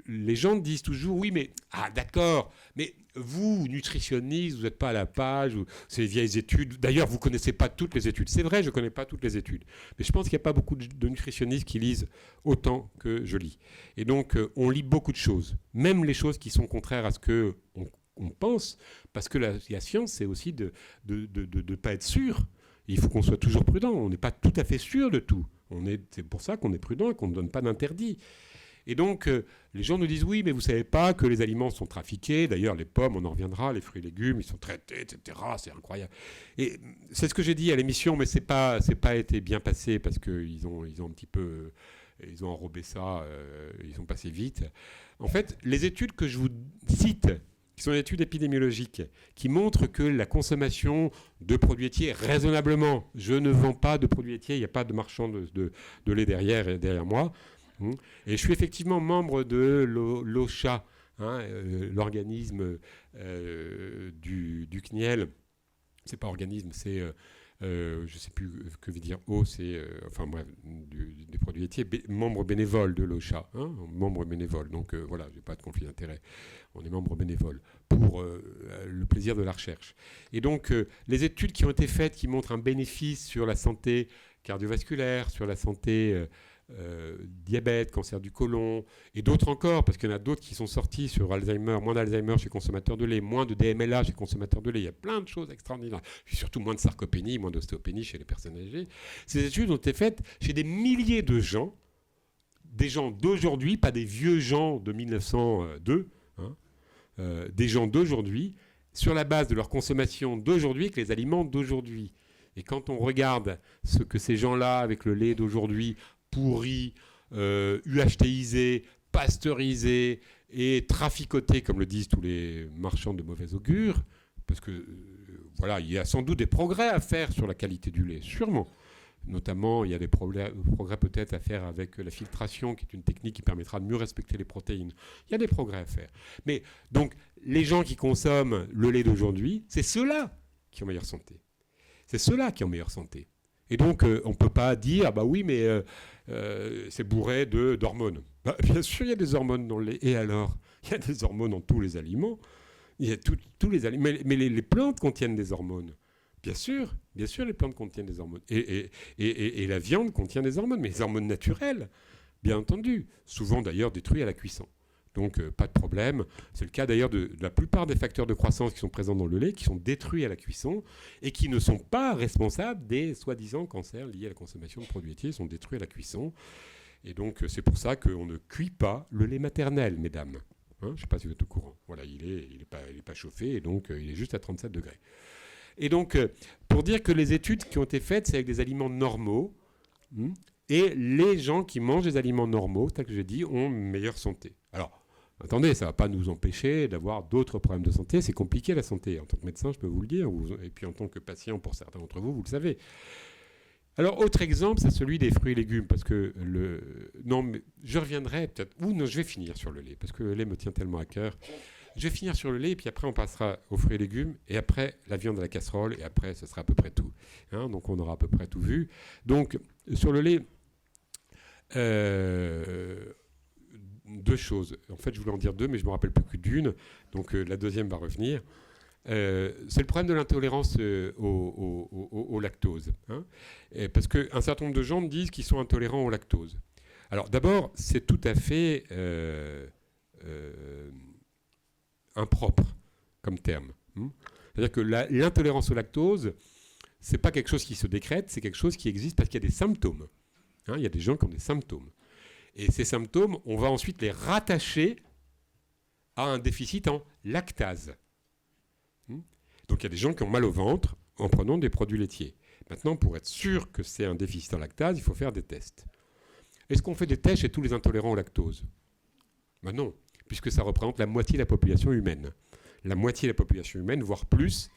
Les gens disent toujours oui, mais d'accord, mais vous, nutritionnistes, vous n'êtes pas à la page, c'est les vieilles études. D'ailleurs, vous ne connaissez pas toutes les études. C'est vrai, je ne connais pas toutes les études. Mais je pense qu'il n'y a pas beaucoup de nutritionnistes qui lisent autant que je lis. Et donc, on lit beaucoup de choses, même les choses qui sont contraires à ce qu'on pense, parce que la science, c'est aussi de ne pas être sûr. Il faut qu'on soit toujours prudent. On n'est pas tout à fait sûr de tout. C'est pour ça qu'on est prudent et qu'on ne donne pas d'interdit. Et donc, les gens nous disent oui, mais vous ne savez pas que les aliments sont trafiqués. D'ailleurs, les pommes, on en reviendra, les fruits et légumes, ils sont traités, etc. C'est incroyable. Et c'est ce que j'ai dit à l'émission, mais c'est pas été bien passé, parce qu'ils ont un petit peu... Ils ont enrobé ça, ils ont passé vite. En fait, les études que je vous cite, qui sont des études épidémiologiques, qui montrent que la consommation de produits laitiers, raisonnablement, je ne vends pas de produits laitiers, il n'y a pas de marchand de lait derrière moi. Et je suis effectivement membre de l'OSHA, l'organisme du CNIEL. C'est pas organisme, c'est... je ne sais plus que veut dire O, c'est enfin bref, des produits laitiers, membre bénévole de l'OSHA, membre bénévole. Donc voilà, je n'ai pas de conflit d'intérêt. On est membre bénévole pour le plaisir de la recherche. Et donc les études qui ont été faites, qui montrent un bénéfice sur la santé cardiovasculaire, sur la santé diabète, cancer du côlon, et d'autres encore, parce qu'il y en a d'autres qui sont sortis sur Alzheimer, moins d'Alzheimer chez consommateurs de lait, moins de DMLA chez consommateurs de lait. Il y a plein de choses extraordinaires. Et surtout moins de sarcopénie, moins d'ostéopénie chez les personnes âgées. Ces études ont été faites chez des milliers de gens, des gens d'aujourd'hui, pas des vieux gens de 1902, des gens d'aujourd'hui, sur la base de leur consommation d'aujourd'hui avec les aliments d'aujourd'hui. Et quand on regarde ce que ces gens-là, avec le lait d'aujourd'hui, pourri, UHTisé, pasteurisé et traficoté, comme le disent tous les marchands de mauvais augure, parce que voilà, il y a sans doute des progrès à faire sur la qualité du lait, sûrement. Notamment, il y a des progrès peut-être à faire avec la filtration, qui est une technique qui permettra de mieux respecter les protéines. Il y a des progrès à faire. Mais donc, les gens qui consomment le lait d'aujourd'hui, c'est ceux-là qui ont meilleure santé. C'est ceux-là qui ont meilleure santé. Et donc, on ne peut pas dire, bah oui, mais c'est bourré d'hormones. Bah, bien sûr, il y a des hormones dans le lait. Et alors ? Il y a des hormones dans tous les aliments. Il y a tous les aliments. Mais les plantes contiennent des hormones. Bien sûr, les plantes contiennent des hormones. Et la viande contient des hormones, mais des hormones naturelles, bien entendu. Souvent, d'ailleurs, détruites à la cuisson. Donc, pas de problème. C'est le cas d'ailleurs de la plupart des facteurs de croissance qui sont présents dans le lait, qui sont détruits à la cuisson et qui ne sont pas responsables des soi-disant cancers liés à la consommation de produits laitiers. Ils sont détruits à la cuisson. Et donc, c'est pour ça qu'on ne cuit pas le lait maternel, mesdames. Je ne sais pas si vous êtes au courant. Voilà, il est pas chauffé et donc il est juste à 37 degrés. Et donc, pour dire que les études qui ont été faites, c'est avec des aliments normaux. Et les gens qui mangent des aliments normaux, tel que j'ai dit, ont une meilleure santé. Alors, attendez, ça ne va pas nous empêcher d'avoir d'autres problèmes de santé. C'est compliqué la santé. En tant que médecin, je peux vous le dire. Et puis en tant que patient, pour certains d'entre vous, vous le savez. Alors, autre exemple, c'est celui des fruits et légumes. Parce que non, mais je reviendrai peut-être... Ou non, je vais finir sur le lait. Parce que le lait me tient tellement à cœur. Je vais finir sur le lait, et puis après, on passera aux fruits et légumes. Et après, la viande à la casserole. Et après, ce sera à peu près tout. Donc, on aura à peu près tout vu. Donc, sur le lait... Deux choses. En fait, je voulais en dire deux, mais je ne me rappelle plus que d'une. Donc la deuxième va revenir. C'est le problème de l'intolérance au lactose. Hein, parce qu'un certain nombre de gens me disent qu'ils sont intolérants au lactose. Alors d'abord, c'est tout à fait impropre comme terme. C'est-à-dire que l'intolérance au lactose, ce n'est pas quelque chose qui se décrète, c'est quelque chose qui existe parce qu'il y a des symptômes. Hein, il y a des gens qui ont des symptômes. Et ces symptômes, on va ensuite les rattacher à un déficit en lactase. Donc il y a des gens qui ont mal au ventre en prenant des produits laitiers. Maintenant, pour être sûr que c'est un déficit en lactase, il faut faire des tests. Est-ce qu'on fait des tests chez tous les intolérants au lactose ? Ben non, puisque ça représente la moitié de la population humaine. La moitié de la population humaine, voire plus,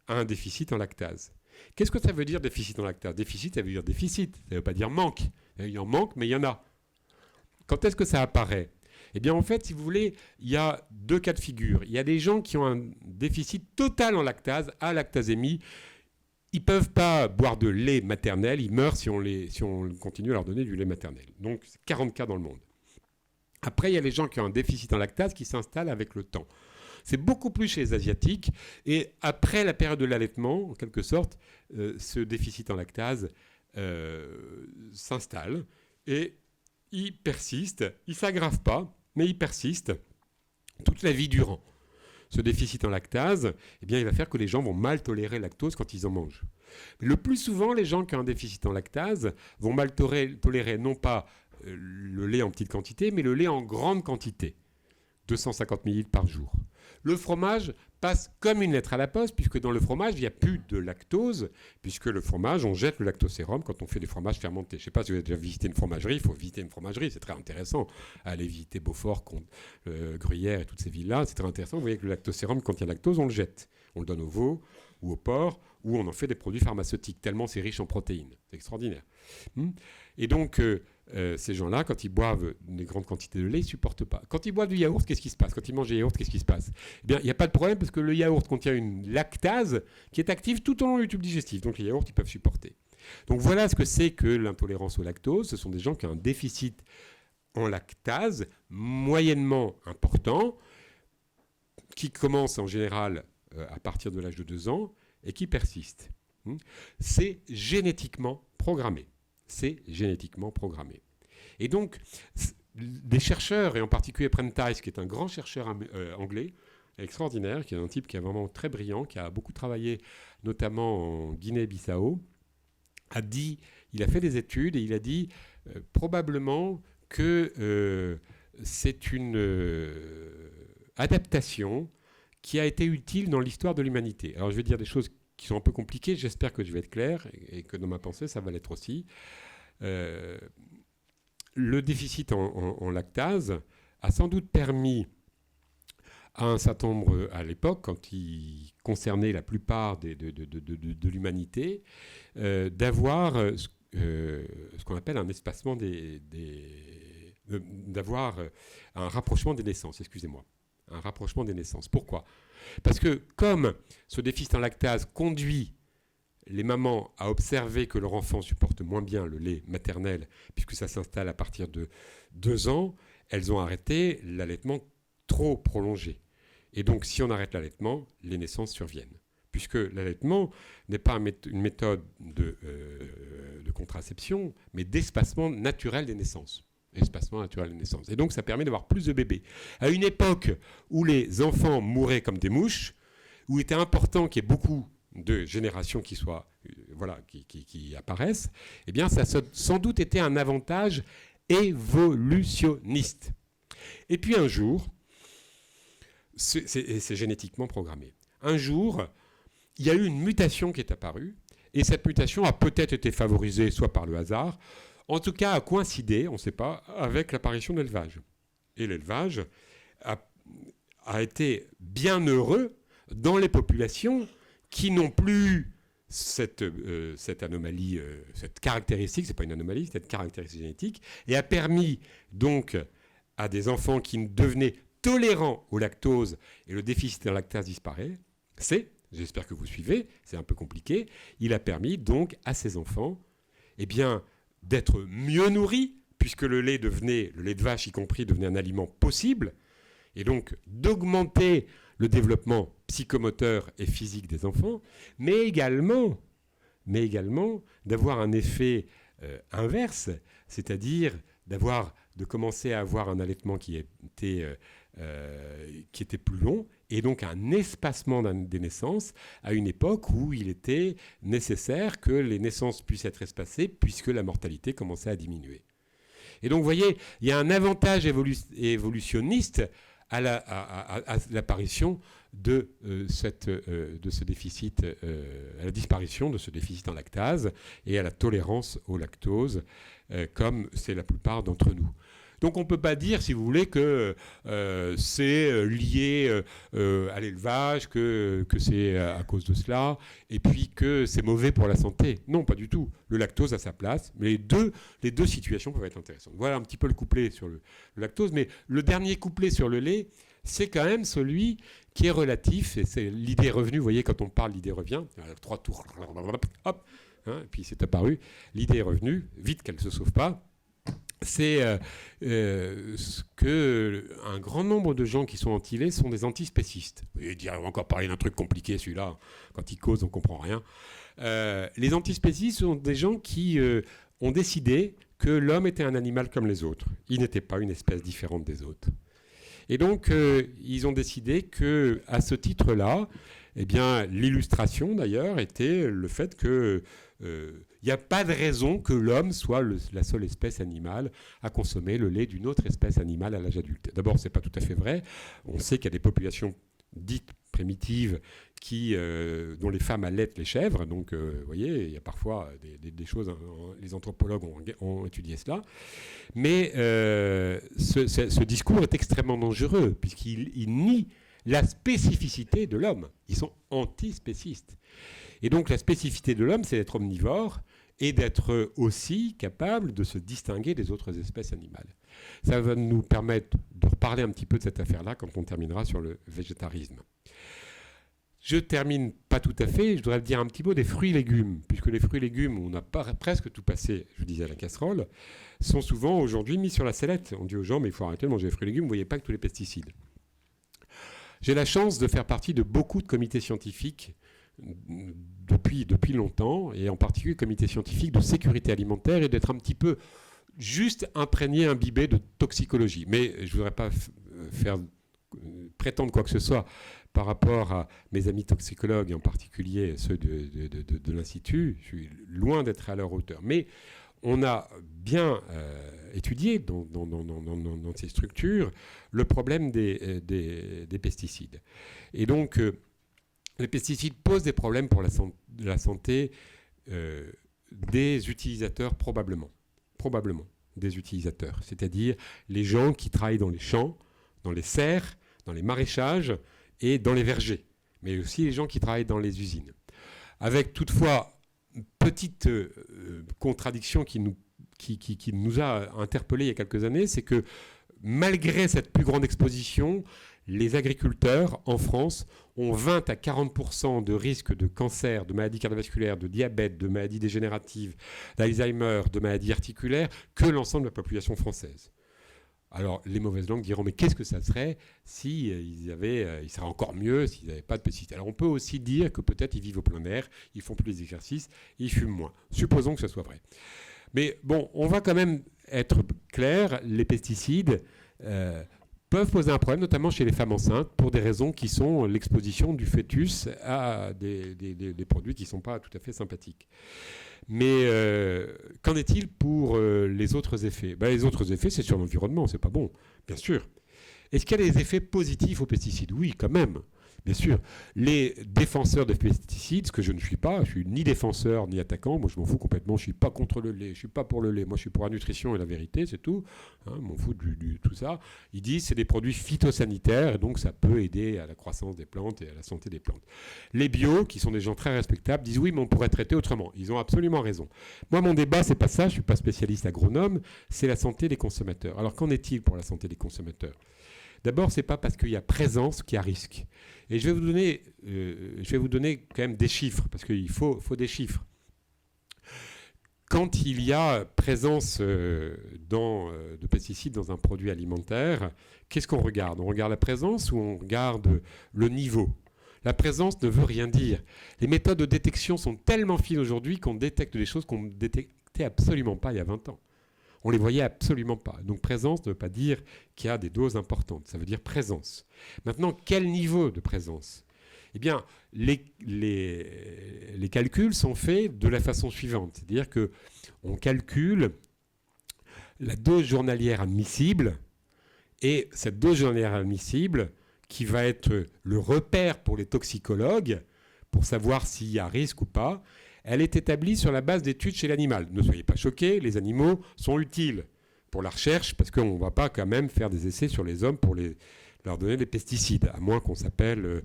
a un déficit en lactase. Qu'est-ce que ça veut dire déficit en lactase ? Déficit, ça veut dire déficit, ça ne veut pas dire manque. Il en manque, mais il y en a. Quand est-ce que ça apparaît ? Eh bien, en fait, si vous voulez, il y a deux cas de figure. Il y a des gens qui ont un déficit total en lactase, à lactasémie. Ils ne peuvent pas boire de lait maternel, ils meurent si on continue à leur donner du lait maternel. Donc, c'est 40 cas dans le monde. Après, il y a les gens qui ont un déficit en lactase qui s'installe avec le temps. C'est beaucoup plus chez les Asiatiques. Et après la période de l'allaitement, en quelque sorte, ce déficit en lactase s'installe et il persiste. Il ne s'aggrave pas, mais il persiste toute la vie durant. Ce déficit en lactase, eh bien, il va faire que les gens vont mal tolérer le lactose quand ils en mangent. Le plus souvent, les gens qui ont un déficit en lactase vont mal tolérer non pas le lait en petite quantité, mais le lait en grande quantité, 250 ml par jour. Le fromage passe comme une lettre à la poste, puisque dans le fromage, il n'y a plus de lactose, puisque le fromage, on jette le lactosérum quand on fait des fromages fermentés. Je ne sais pas si vous avez déjà visité une fromagerie, il faut visiter une fromagerie, c'est très intéressant. Aller visiter Beaufort, Gruyère et toutes ces villes-là, c'est très intéressant. Vous voyez que le lactosérum, quand il y a lactose, on le jette. On le donne au veau ou au porc, ou on en fait des produits pharmaceutiques, tellement c'est riche en protéines. C'est extraordinaire. Et donc, ces gens-là, quand ils boivent des grandes quantités de lait, ils ne supportent pas. Quand ils boivent du yaourt, qu'est-ce qui se passe ? Quand ils mangent du yaourt, qu'est-ce qui se passe ? Eh bien, il n'y a pas de problème parce que le yaourt contient une lactase qui est active tout au long du tube digestif. Donc, les yaourts, ils peuvent supporter. Donc, voilà ce que c'est que l'intolérance au lactose. Ce sont des gens qui ont un déficit en lactase moyennement important, qui commence en général à partir de l'âge de 2 ans et qui persiste. C'est génétiquement programmé. C'est génétiquement programmé. Et donc, des chercheurs, et en particulier Prentice, qui est un grand chercheur anglais, extraordinaire, qui est un type qui est vraiment très brillant, qui a beaucoup travaillé notamment en Guinée-Bissau, il a fait des études et il a dit probablement que c'est une adaptation qui a été utile dans l'histoire de l'humanité. Alors je vais dire des choses qui sont un peu compliquées, j'espère que je vais être clair et que dans ma pensée ça va l'être aussi. Le déficit en lactase a sans doute permis à un certain nombre, à l'époque, quand il concernait la plupart de l'humanité, d'avoir ce qu'on appelle un espacement d'avoir un rapprochement des naissances, excusez-moi. Un rapprochement des naissances. Pourquoi ? Parce que comme ce déficit en lactase conduit les mamans à observer que leur enfant supporte moins bien le lait maternel, puisque ça s'installe à partir de 2 ans, elles ont arrêté l'allaitement trop prolongé. Et donc, si on arrête l'allaitement, les naissances surviennent. Puisque l'allaitement n'est pas une méthode de contraception, mais d'espacement naturel des naissances. Espacement naturel des naissances. Et donc, ça permet d'avoir plus de bébés. À une époque où les enfants mouraient comme des mouches, où il était important qu'il y ait beaucoup de générations qui apparaissent, eh bien, ça a sans doute été un avantage évolutionniste. Et puis un jour, c'est génétiquement programmé. Un jour, il y a eu une mutation qui est apparue, et cette mutation a peut-être été favorisée soit par le hasard, en tout cas a coïncidé, on ne sait pas, avec l'apparition de l'élevage. Et l'élevage a été bien heureux dans les populations qui n'ont plus cette anomalie, cette caractéristique, ce n'est pas une anomalie, cette caractéristique génétique, et a permis donc à des enfants qui devenaient tolérants au lactose, et le déficit en lactase disparaît, j'espère que vous suivez, c'est un peu compliqué, il a permis donc à ces enfants d'être mieux nourris, puisque le lait de vache y compris, devenait un aliment possible, et donc d'augmenter le développement psychomoteur et physique des enfants, mais également d'avoir un effet inverse, c'est-à-dire de commencer à avoir un allaitement qui était plus long, et donc un espacement des naissances à une époque où il était nécessaire que les naissances puissent être espacées puisque la mortalité commençait à diminuer. Et donc, vous voyez, il y a un avantage évolutionniste à l'apparition de ce déficit, à la disparition de ce déficit en lactase et à la tolérance au lactose, comme c'est la plupart d'entre nous. Donc on ne peut pas dire, si vous voulez, que c'est lié à l'élevage, que c'est à cause de cela, et puis que c'est mauvais pour la santé. Non, pas du tout. Le lactose a sa place, mais les deux situations peuvent être intéressantes. Voilà un petit peu le couplet sur le lactose, mais le dernier couplet sur le lait, c'est quand même celui qui est relatif, et c'est l'idée revenue, vous voyez, quand on parle, l'idée revient, 3 tours, hop, hein, et puis c'est apparu, l'idée est revenue, vite qu'elle ne se sauve pas. C'est ce qu'un grand nombre de gens qui sont anti-lait sont des antispécistes. Et on va encore parler d'un truc compliqué, celui-là. Quand ils causent, on ne comprend rien. Les antispécistes sont des gens qui ont décidé que l'homme était un animal comme les autres. Il n'était pas une espèce différente des autres. Et donc, ils ont décidé qu'à ce titre-là, eh bien, l'illustration, d'ailleurs, était le fait que il n'y a pas de raison que l'homme soit la seule espèce animale à consommer le lait d'une autre espèce animale à l'âge adulte. D'abord, ce n'est pas tout à fait vrai. On sait qu'il y a des populations dites primitives dont les femmes allaitent les chèvres. Donc, vous voyez, il y a parfois des choses, les anthropologues ont étudié cela. Mais ce discours est extrêmement dangereux, puisqu'il nie la spécificité de l'homme. Ils sont antispécistes. Et donc la spécificité de l'homme, c'est d'être omnivore et d'être aussi capable de se distinguer des autres espèces animales. Ça va nous permettre de reparler un petit peu de cette affaire-là quand on terminera sur le végétarisme. Je termine pas tout à fait, je voudrais dire un petit mot des fruits et légumes, puisque les fruits et légumes, on a presque tout passé, je vous disais, à la casserole, sont souvent aujourd'hui mis sur la sellette. On dit aux gens, mais il faut arrêter de manger des fruits et légumes, vous ne voyez pas que tous les pesticides. J'ai la chance de faire partie de beaucoup de comités scientifiques depuis longtemps, et en particulier le comité scientifique de sécurité alimentaire, et d'être un petit peu juste imprégné, imbibé de toxicologie. Mais je ne voudrais pas prétendre quoi que ce soit par rapport à mes amis toxicologues, et en particulier ceux de l'Institut. Je suis loin d'être à leur hauteur. Mais on a bien étudié dans ces structures le problème des pesticides. Et donc, les pesticides posent des problèmes pour la santé des utilisateurs, probablement des utilisateurs, c'est-à-dire les gens qui travaillent dans les champs, dans les serres, dans les maraîchages et dans les vergers, mais aussi les gens qui travaillent dans les usines. Avec toutefois une petite contradiction qui nous a interpellés il y a quelques années, c'est que malgré cette plus grande exposition, les agriculteurs en France ont 20 à 40% de risque de cancer, de maladies cardiovasculaires, de diabète, de maladies dégénératives, d'Alzheimer, de maladies articulaires que l'ensemble de la population française. Alors, les mauvaises langues diront, mais qu'est-ce que ça serait si il serait encore mieux s'ils n'avaient pas de pesticides. Alors, on peut aussi dire que peut-être ils vivent au plein air, ils font plus d'exercices, ils fument moins. Supposons que ce soit vrai. Mais bon, on va quand même être clair, les pesticides peuvent poser un problème, notamment chez les femmes enceintes, pour des raisons qui sont l'exposition du fœtus à des produits qui ne sont pas tout à fait sympathiques. Mais qu'en est-il pour les autres effets ? Les autres effets, c'est sur l'environnement, c'est pas bon, bien sûr. Est-ce qu'il y a des effets positifs aux pesticides ? Oui, quand même. Bien sûr, les défenseurs des pesticides, ce que je ne suis pas, je suis ni défenseur ni attaquant, moi je m'en fous complètement, je ne suis pas contre le lait, je ne suis pas pour le lait, moi je suis pour la nutrition et la vérité, c'est tout, je m'en fous de tout ça. Ils disent que c'est des produits phytosanitaires et donc ça peut aider à la croissance des plantes et à la santé des plantes. Les bio, qui sont des gens très respectables, disent oui mais on pourrait traiter autrement, ils ont absolument raison. Moi mon débat c'est pas ça, je ne suis pas spécialiste agronome, c'est la santé des consommateurs. Alors qu'en est-il pour la santé des consommateurs ? D'abord, ce n'est pas parce qu'il y a présence qu'il y a risque. Et je vais vous donner quand même des chiffres, parce qu'il faut des chiffres. quand il y a présence de pesticides dans un produit alimentaire, qu'est-ce qu'on regarde? On regarde la présence ou on regarde le niveau? La présence ne veut rien dire. Les méthodes de détection sont tellement fines aujourd'hui qu'on détecte des choses qu'on ne détectait absolument pas il y a 20 ans. On ne les voyait absolument pas. Donc présence ne veut pas dire qu'il y a des doses importantes. Ça veut dire présence. Maintenant, quel niveau de présence? Eh bien, les calculs sont faits de la façon suivante. C'est-à-dire qu'on calcule la dose journalière admissible et cette dose journalière admissible qui va être le repère pour les toxicologues pour savoir s'il y a risque ou pas, elle est établie sur la base d'études chez l'animal. Ne soyez pas choqués, les animaux sont utiles pour la recherche parce qu'on ne va pas quand même faire des essais sur les hommes pour leur donner des pesticides, à moins qu'on s'appelle,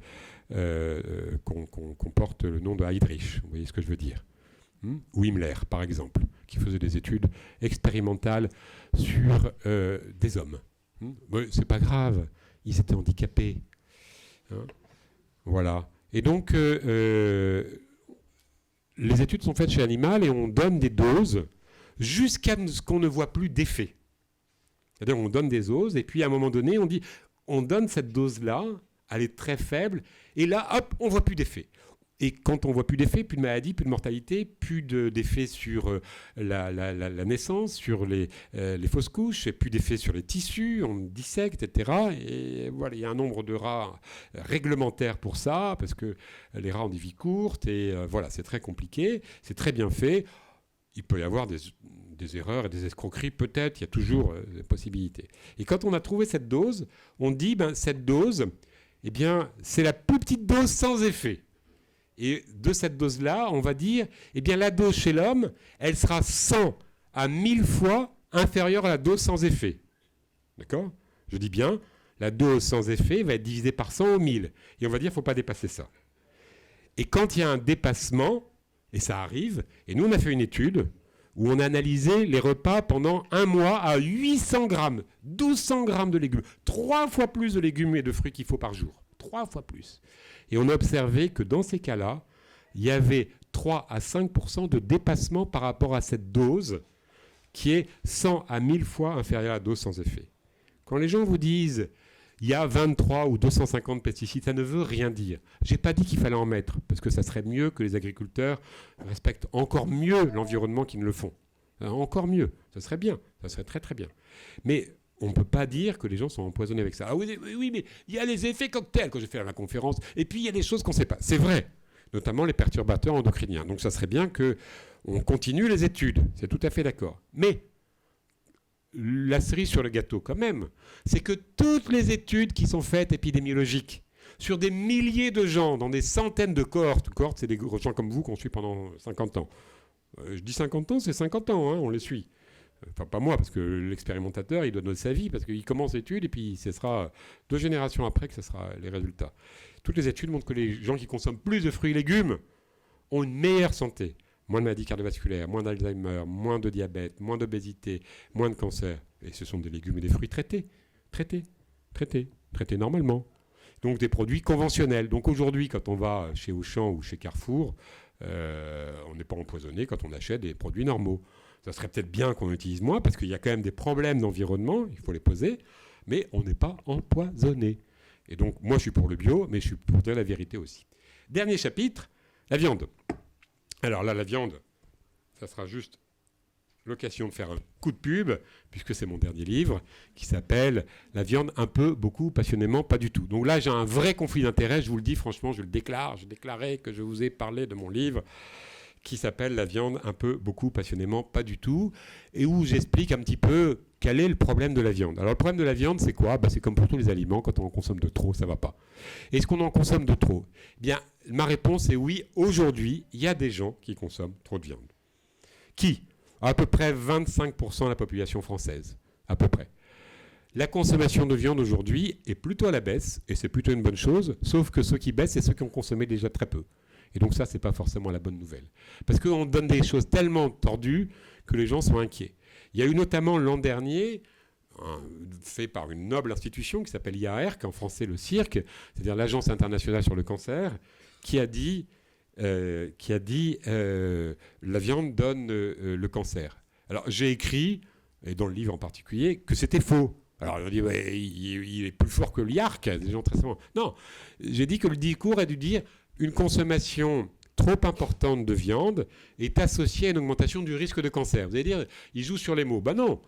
qu'on porte le nom de Heydrich. Vous voyez ce que je veux dire? Ou Himmler, par exemple, qui faisait des études expérimentales sur des hommes. C'est pas grave, ils étaient handicapés. Voilà. Et donc, les études sont faites chez l'animal et on donne des doses jusqu'à ce qu'on ne voit plus d'effet. C'est-à-dire on donne des doses et puis à un moment donné, on dit on donne cette dose-là, elle est très faible, et là, hop, on ne voit plus d'effet. Et quand on ne voit plus d'effet, plus de maladie, plus de mortalité, plus d'effet sur la naissance, sur les fausses couches, et plus d'effet sur les tissus, on dissèque, etc. Et voilà, il y a un nombre de rats réglementaires pour ça, parce que les rats ont des vies courtes, et voilà, c'est très compliqué, c'est très bien fait. Il peut y avoir des erreurs et des escroqueries, peut-être, il y a toujours des possibilités. Et quand on a trouvé cette dose, on dit, cette dose, eh bien, c'est la plus petite dose sans effet. Et de cette dose-là, on va dire, eh bien, la dose chez l'homme, elle sera 100 à 1000 fois inférieure à la dose sans effet. D'accord? Je dis bien, la dose sans effet va être divisée par 100 au 1000. Et on va dire, il ne faut pas dépasser ça. Et quand il y a un dépassement, et ça arrive, et nous, on a fait une étude où on a analysé les repas pendant un mois à 800 grammes, 1200 grammes de légumes, 3 fois plus de légumes et de fruits qu'il faut par jour. 3 fois plus. Et on a observé que dans ces cas-là, il y avait 3 à 5% de dépassement par rapport à cette dose qui est 100 à 1000 fois inférieure à la dose sans effet. Quand les gens vous disent il y a 23 ou 250 pesticides, ça ne veut rien dire. Je n'ai pas dit qu'il fallait en mettre, parce que ça serait mieux que les agriculteurs respectent encore mieux l'environnement qu'ils ne le font. Encore mieux, ça serait bien, ça serait très très bien. Mais on ne peut pas dire que les gens sont empoisonnés avec ça. Ah oui, mais il y a les effets cocktails quand j'ai fait la conférence, et puis il y a des choses qu'on ne sait pas. C'est vrai, notamment les perturbateurs endocriniens. Donc ça serait bien qu'on continue les études, c'est tout à fait d'accord. Mais la cerise sur le gâteau quand même, c'est que toutes les études qui sont faites épidémiologiques sur des milliers de gens, dans des centaines de cohortes, c'est des gens comme vous qu'on suit pendant 50 ans. Je dis 50 ans, c'est 50 ans, on les suit. Enfin, pas moi, parce que l'expérimentateur, il donne sa vie, parce qu'il commence l'étude, et puis ce sera 2 générations après que ce sera les résultats. Toutes les études montrent que les gens qui consomment plus de fruits et légumes ont une meilleure santé. Moins de maladies cardiovasculaires, moins d'Alzheimer, moins de diabète, moins d'obésité, moins de cancer. Et ce sont des légumes et des fruits traités normalement. Donc des produits conventionnels. Donc aujourd'hui, quand on va chez Auchan ou chez Carrefour, on n'est pas empoisonné quand on achète des produits normaux. Ça serait peut-être bien qu'on utilise moins, parce qu'il y a quand même des problèmes d'environnement, il faut les poser, mais on n'est pas empoisonné. Et donc, moi, je suis pour le bio, mais je suis pour dire la vérité aussi. Dernier chapitre, la viande. Alors là, la viande, ça sera juste l'occasion de faire un coup de pub, puisque c'est mon dernier livre, qui s'appelle « La viande un peu, beaucoup, passionnément, pas du tout ». Donc là, j'ai un vrai conflit d'intérêts, je vous le dis franchement, je le déclare. Je déclarais que je vous ai parlé de mon livre qui s'appelle « La viande un peu, beaucoup, passionnément, pas du tout », et où j'explique un petit peu quel est le problème de la viande. Alors le problème de la viande, c'est quoi? C'est comme pour tous les aliments, quand on en consomme de trop, ça ne va pas. Est-ce qu'on en consomme de trop? Eh bien, ma réponse est oui. Aujourd'hui, il y a des gens qui consomment trop de viande. Qui? À peu près 25% de la population française. À peu près. La consommation de viande aujourd'hui est plutôt à la baisse, et c'est plutôt une bonne chose, sauf que ceux qui baissent, c'est ceux qui ont consommé déjà très peu. Et donc ça, ce n'est pas forcément la bonne nouvelle. Parce qu'on donne des choses tellement tordues que les gens sont inquiets. Il y a eu notamment l'an dernier, fait par une noble institution qui s'appelle IARC, en français le CIRC, c'est-à-dire l'Agence internationale sur le cancer, qui a dit qui a dit la viande donne le cancer. Alors j'ai écrit, et dans le livre en particulier, que c'était faux. Alors on dit ouais, il est plus fort que l'IARC, des gens très savants. Non, j'ai dit que le discours a dû dire une consommation trop importante de viande est associée à une augmentation du risque de cancer. Vous allez dire, il joue sur les mots. Ben non,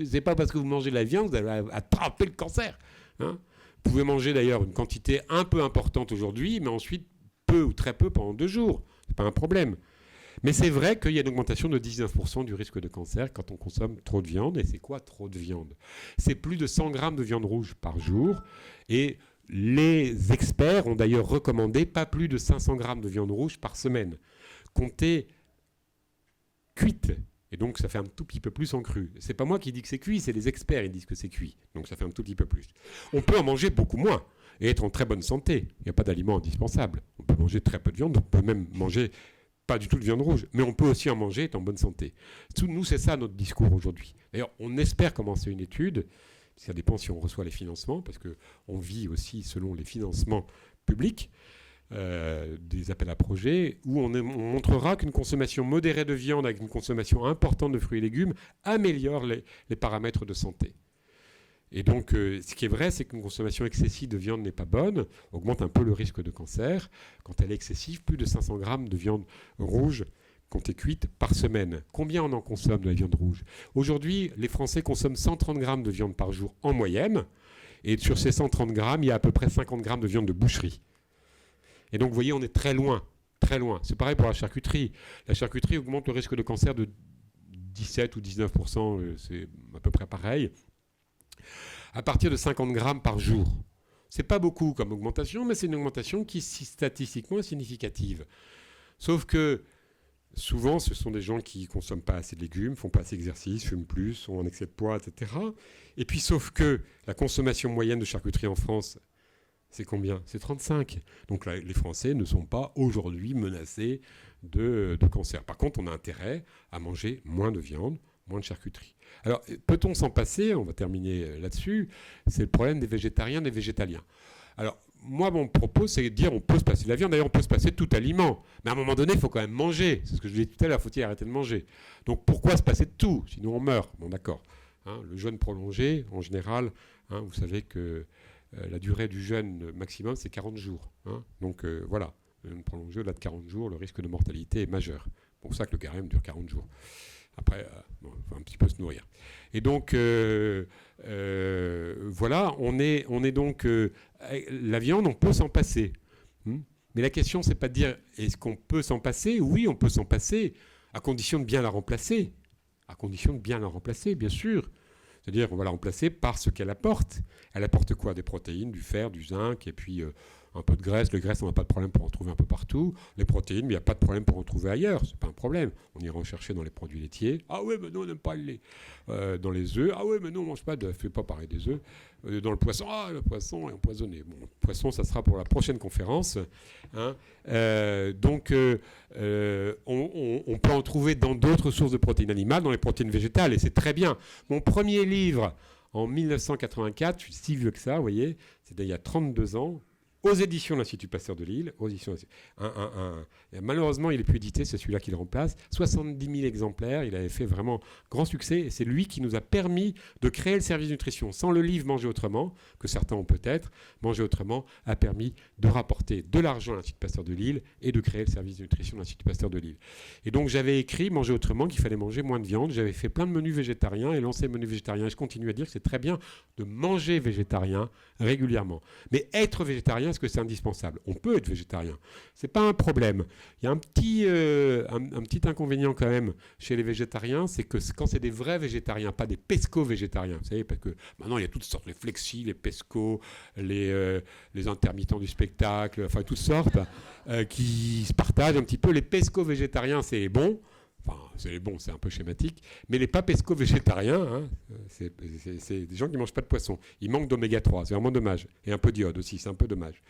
c'est pas parce que vous mangez de la viande que vous allez attraper le cancer. Hein. Vous pouvez manger d'ailleurs une quantité un peu importante aujourd'hui, mais ensuite peu ou très peu pendant 2 jours. C'est pas un problème. Mais c'est vrai qu'il y a une augmentation de 19% du risque de cancer quand on consomme trop de viande. Et c'est quoi trop de viande? C'est plus de 100 grammes de viande rouge par jour. Et les experts ont d'ailleurs recommandé pas plus de 500 grammes de viande rouge par semaine. Comptez cuite. Et donc ça fait un tout petit peu plus en cru. C'est pas moi qui dis que c'est cuit, c'est les experts qui disent que c'est cuit. Donc ça fait un tout petit peu plus. On peut en manger beaucoup moins et être en très bonne santé. Il n'y a pas d'aliments indispensables. On peut manger très peu de viande, on peut même manger pas du tout de viande rouge, mais on peut aussi en manger et être en bonne santé. Nous, c'est ça notre discours aujourd'hui. D'ailleurs, on espère commencer une étude. Ça dépend si on reçoit les financements, parce qu'on vit aussi selon les financements publics, des appels à projets, où on montrera qu'une consommation modérée de viande avec une consommation importante de fruits et légumes améliore les paramètres de santé. Et donc, ce qui est vrai, c'est qu'une consommation excessive de viande n'est pas bonne, augmente un peu le risque de cancer. Quand elle est excessive, plus de 500 grammes de viande rouge quand elle est cuite par semaine. Combien on en consomme de la viande rouge? Aujourd'hui, les Français consomment 130 grammes de viande par jour en moyenne. Et sur ces 130 grammes, il y a à peu près 50 grammes de viande de boucherie. Et donc, vous voyez, on est très loin, très loin. C'est pareil pour la charcuterie. La charcuterie augmente le risque de cancer de 17 ou 19%, c'est à peu près pareil, à partir de 50 grammes par jour. C'est pas beaucoup comme augmentation, mais c'est une augmentation qui, statistiquement, est significative. Sauf que souvent, ce sont des gens qui ne consomment pas assez de légumes, font pas assez d'exercice, fument plus, sont en excès de poids, etc. Et puis, sauf que la consommation moyenne de charcuterie en France, c'est combien? C'est 35. Donc là, les Français ne sont pas aujourd'hui menacés de cancer. Par contre, on a intérêt à manger moins de viande, moins de charcuterie. Alors, peut-on s'en passer? On va terminer là-dessus. C'est le problème des végétariens, des végétaliens. Alors, moi, mon propos, c'est de dire on peut se passer de la viande. D'ailleurs, on peut se passer de tout aliment. Mais à un moment donné, il faut quand même manger. C'est ce que je disais tout à l'heure, faut-il arrêter de manger? Donc, pourquoi se passer de tout? Sinon, on meurt. Bon, d'accord. Hein, le jeûne prolongé, en général, hein, vous savez que la durée du jeûne maximum, c'est 40 jours. Hein. Donc, voilà. Le jeûne prolongé, au-delà de 40 jours, le risque de mortalité est majeur. C'est pour ça que le carême dure 40 jours. Après, bon, faut un petit peu se nourrir. Et donc, voilà, on est donc... la viande, on peut s'en passer. Mais la question, c'est pas de dire, est-ce qu'on peut s'en passer? Oui, on peut s'en passer, à condition de bien la remplacer. À condition de bien la remplacer, bien sûr. C'est-à-dire, on va la remplacer par ce qu'elle apporte. Elle apporte quoi? Des protéines, du fer, du zinc, et puis... un peu de graisse. Les graisses, on n'a pas de problème pour en trouver un peu partout. Les protéines, mais il n'y a pas de problème pour en trouver ailleurs. Ce n'est pas un problème. On ira en chercher dans les produits laitiers. Ah oui, mais non, on n'aime pas le lait. Dans les œufs. Ah oui, mais non, on ne mange pas de... Fais pas pareil des œufs. Dans le poisson. Ah, le poisson est empoisonné. Bon, le poisson, ça sera pour la prochaine conférence. Hein. Donc, on peut en trouver dans d'autres sources de protéines animales, dans les protéines végétales, et c'est très bien. Mon premier livre, en 1984, je suis si vieux que ça, vous voyez, c'était il y a 32 ans, aux éditions de l'Institut Pasteur de Lille. Malheureusement, il n'est plus édité, c'est celui-là qui le remplace. 70 000 exemplaires, il avait fait vraiment grand succès. Et c'est lui qui nous a permis de créer le service nutrition. Sans le livre Manger autrement, que certains ont peut-être, Manger autrement a permis de rapporter de l'argent à l'Institut Pasteur de Lille et de créer le service de nutrition de l'Institut Pasteur de Lille. Et donc, j'avais écrit Manger autrement qu'il fallait manger moins de viande. J'avais fait plein de menus végétariens et lancé le menu végétarien. Et je continue à dire que c'est très bien de manger végétarien régulièrement. Mais être végétarien, est-ce que c'est indispensable? On peut être végétarien. Ce n'est pas un problème. Il y a un petit inconvénient quand même chez les végétariens, c'est que quand c'est des vrais végétariens, pas des pesco-végétariens, vous savez, parce que maintenant il y a toutes sortes, les flexi, les pesco, les intermittents du spectacle, enfin toutes sortes, qui se partagent un petit peu. Les pesco-végétariens, c'est bon. Enfin, c'est bon, c'est un peu schématique. Mais les pas pesco-végétariens, hein, c'est des gens qui ne mangent pas de poisson. Ils manquent d'oméga 3, c'est vraiment dommage. Et un peu d'iode aussi, c'est un peu dommage.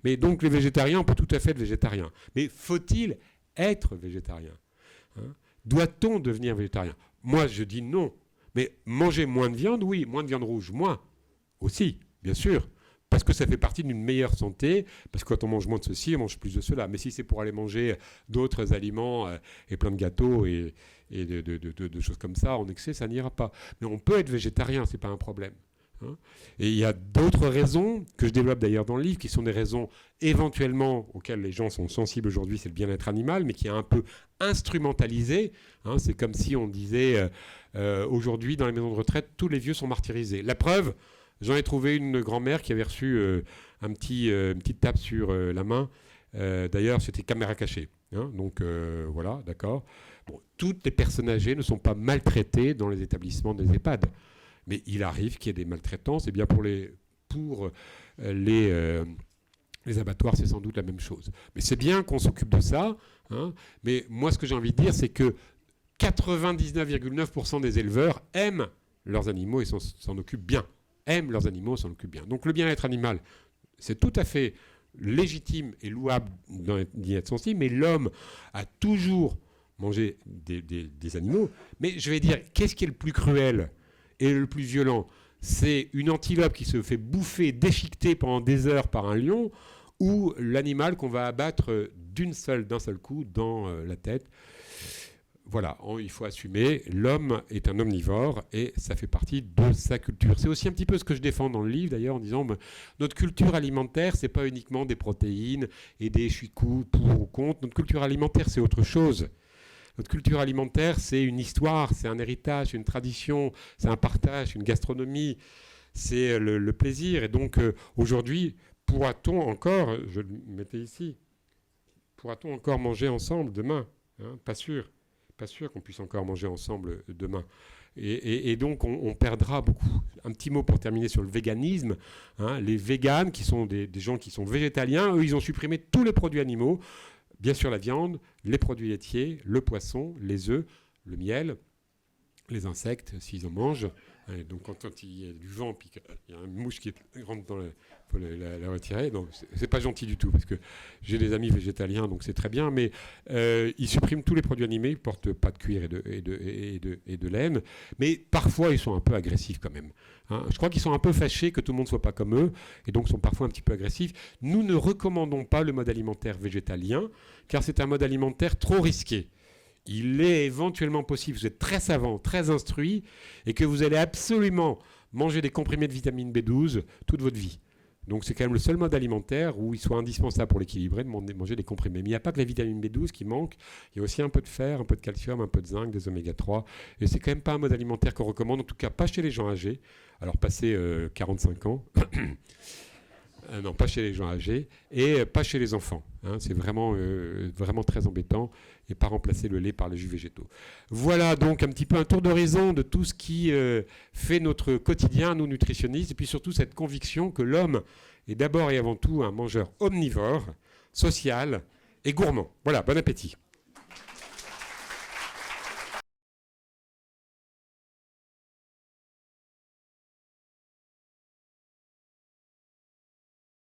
Mais donc les végétariens, on peut tout à fait être végétarien. Mais faut-il être végétarien? Hein? Doit-on devenir végétarien? Moi, je dis non. Mais manger moins de viande, oui. Moins de viande rouge, moins. Aussi, bien sûr. parce que ça fait partie d'une meilleure santé, parce que quand on mange moins de ceci, on mange plus de cela. Mais si c'est pour aller manger d'autres aliments et plein de gâteaux et de choses comme ça en excès, ça n'ira pas. Mais on peut être végétarien, c'est pas un problème. Hein. Et il y a d'autres raisons que je développe d'ailleurs dans le livre, qui sont des raisons éventuellement auxquelles les gens sont sensibles aujourd'hui, c'est le bien-être animal, mais qui est un peu instrumentalisé. Hein. C'est comme si on disait aujourd'hui dans les maisons de retraite, tous les vieux sont martyrisés. La preuve, j'en ai trouvé une grand-mère qui avait reçu une petite tape sur la main. D'ailleurs, c'était caméra cachée. Hein. Donc voilà, d'accord. Bon, toutes les personnes âgées ne sont pas maltraitées dans les établissements des EHPAD. Mais il arrive qu'il y ait des maltraitances. Et bien pour les abattoirs, c'est sans doute la même chose. Mais c'est bien qu'on s'occupe de ça. Hein. Mais moi, ce que j'ai envie de dire, c'est que 99,9% des éleveurs aiment leurs animaux et s'en occupent bien. Aiment leurs animaux et s'en occupent bien. Donc le bien-être animal, c'est tout à fait légitime et louable d'y être sensible. Mais l'homme a toujours mangé des animaux. Mais je vais dire, qu'est-ce qui est le plus cruel et le plus violent? C'est une antilope qui se fait bouffer, déchiqueter pendant des heures par un lion, ou l'animal qu'on va abattre d'un seul coup dans la tête. Voilà, il faut assumer, l'homme est un omnivore et ça fait partie de sa culture. C'est aussi un petit peu ce que je défends dans le livre d'ailleurs en disant notre culture alimentaire, c'est pas uniquement des protéines et des chouicous pour ou contre. Notre culture alimentaire, c'est autre chose. Notre culture alimentaire, c'est une histoire, c'est un héritage, une tradition, c'est un partage, une gastronomie, c'est le plaisir. Et donc aujourd'hui, pourra-t-on encore, je le mettais ici, pourra-t-on encore manger ensemble demain? Pas sûr. Pas sûr qu'on puisse encore manger ensemble demain. Et donc on perdra beaucoup. Un petit mot pour terminer sur le véganisme. Les véganes, qui sont des gens qui sont végétaliens, eux, ils ont supprimé tous les produits animaux. Bien sûr la viande, les produits laitiers, le poisson, les œufs, le miel, les insectes, s'ils en mangent. Et donc quand il y a du vent, puis qu'il y a une mouche qui rentre dans il faut la retirer. Donc c'est pas gentil du tout, parce que j'ai des amis végétaliens, donc c'est très bien. Mais ils suppriment tous les produits animés, ils portent pas de cuir et de laine. Mais parfois, ils sont un peu agressifs quand même. Je crois qu'ils sont un peu fâchés que tout le monde soit pas comme eux, et donc sont parfois un petit peu agressifs. Nous ne recommandons pas le mode alimentaire végétalien, car c'est un mode alimentaire trop risqué. Il est éventuellement possible, vous êtes très savant, très instruit, et que vous allez absolument manger des comprimés de vitamine B12 toute votre vie. Donc c'est quand même le seul mode alimentaire où il soit indispensable pour l'équilibrer de manger des comprimés. Mais il n'y a pas que la vitamine B12 qui manque, il y a aussi un peu de fer, un peu de calcium, un peu de zinc, des oméga 3. Et c'est quand même pas un mode alimentaire qu'on recommande, en tout cas pas chez les gens âgés. Alors passé 45 ans... non, pas chez les gens âgés et pas chez les enfants. C'est vraiment très embêtant, et pas remplacer le lait par les jus végétaux. Voilà donc un petit peu un tour d'horizon de tout ce qui fait notre quotidien, nous nutritionnistes, et puis surtout cette conviction que l'homme est d'abord et avant tout un mangeur omnivore, social et gourmand. Voilà, bon appétit.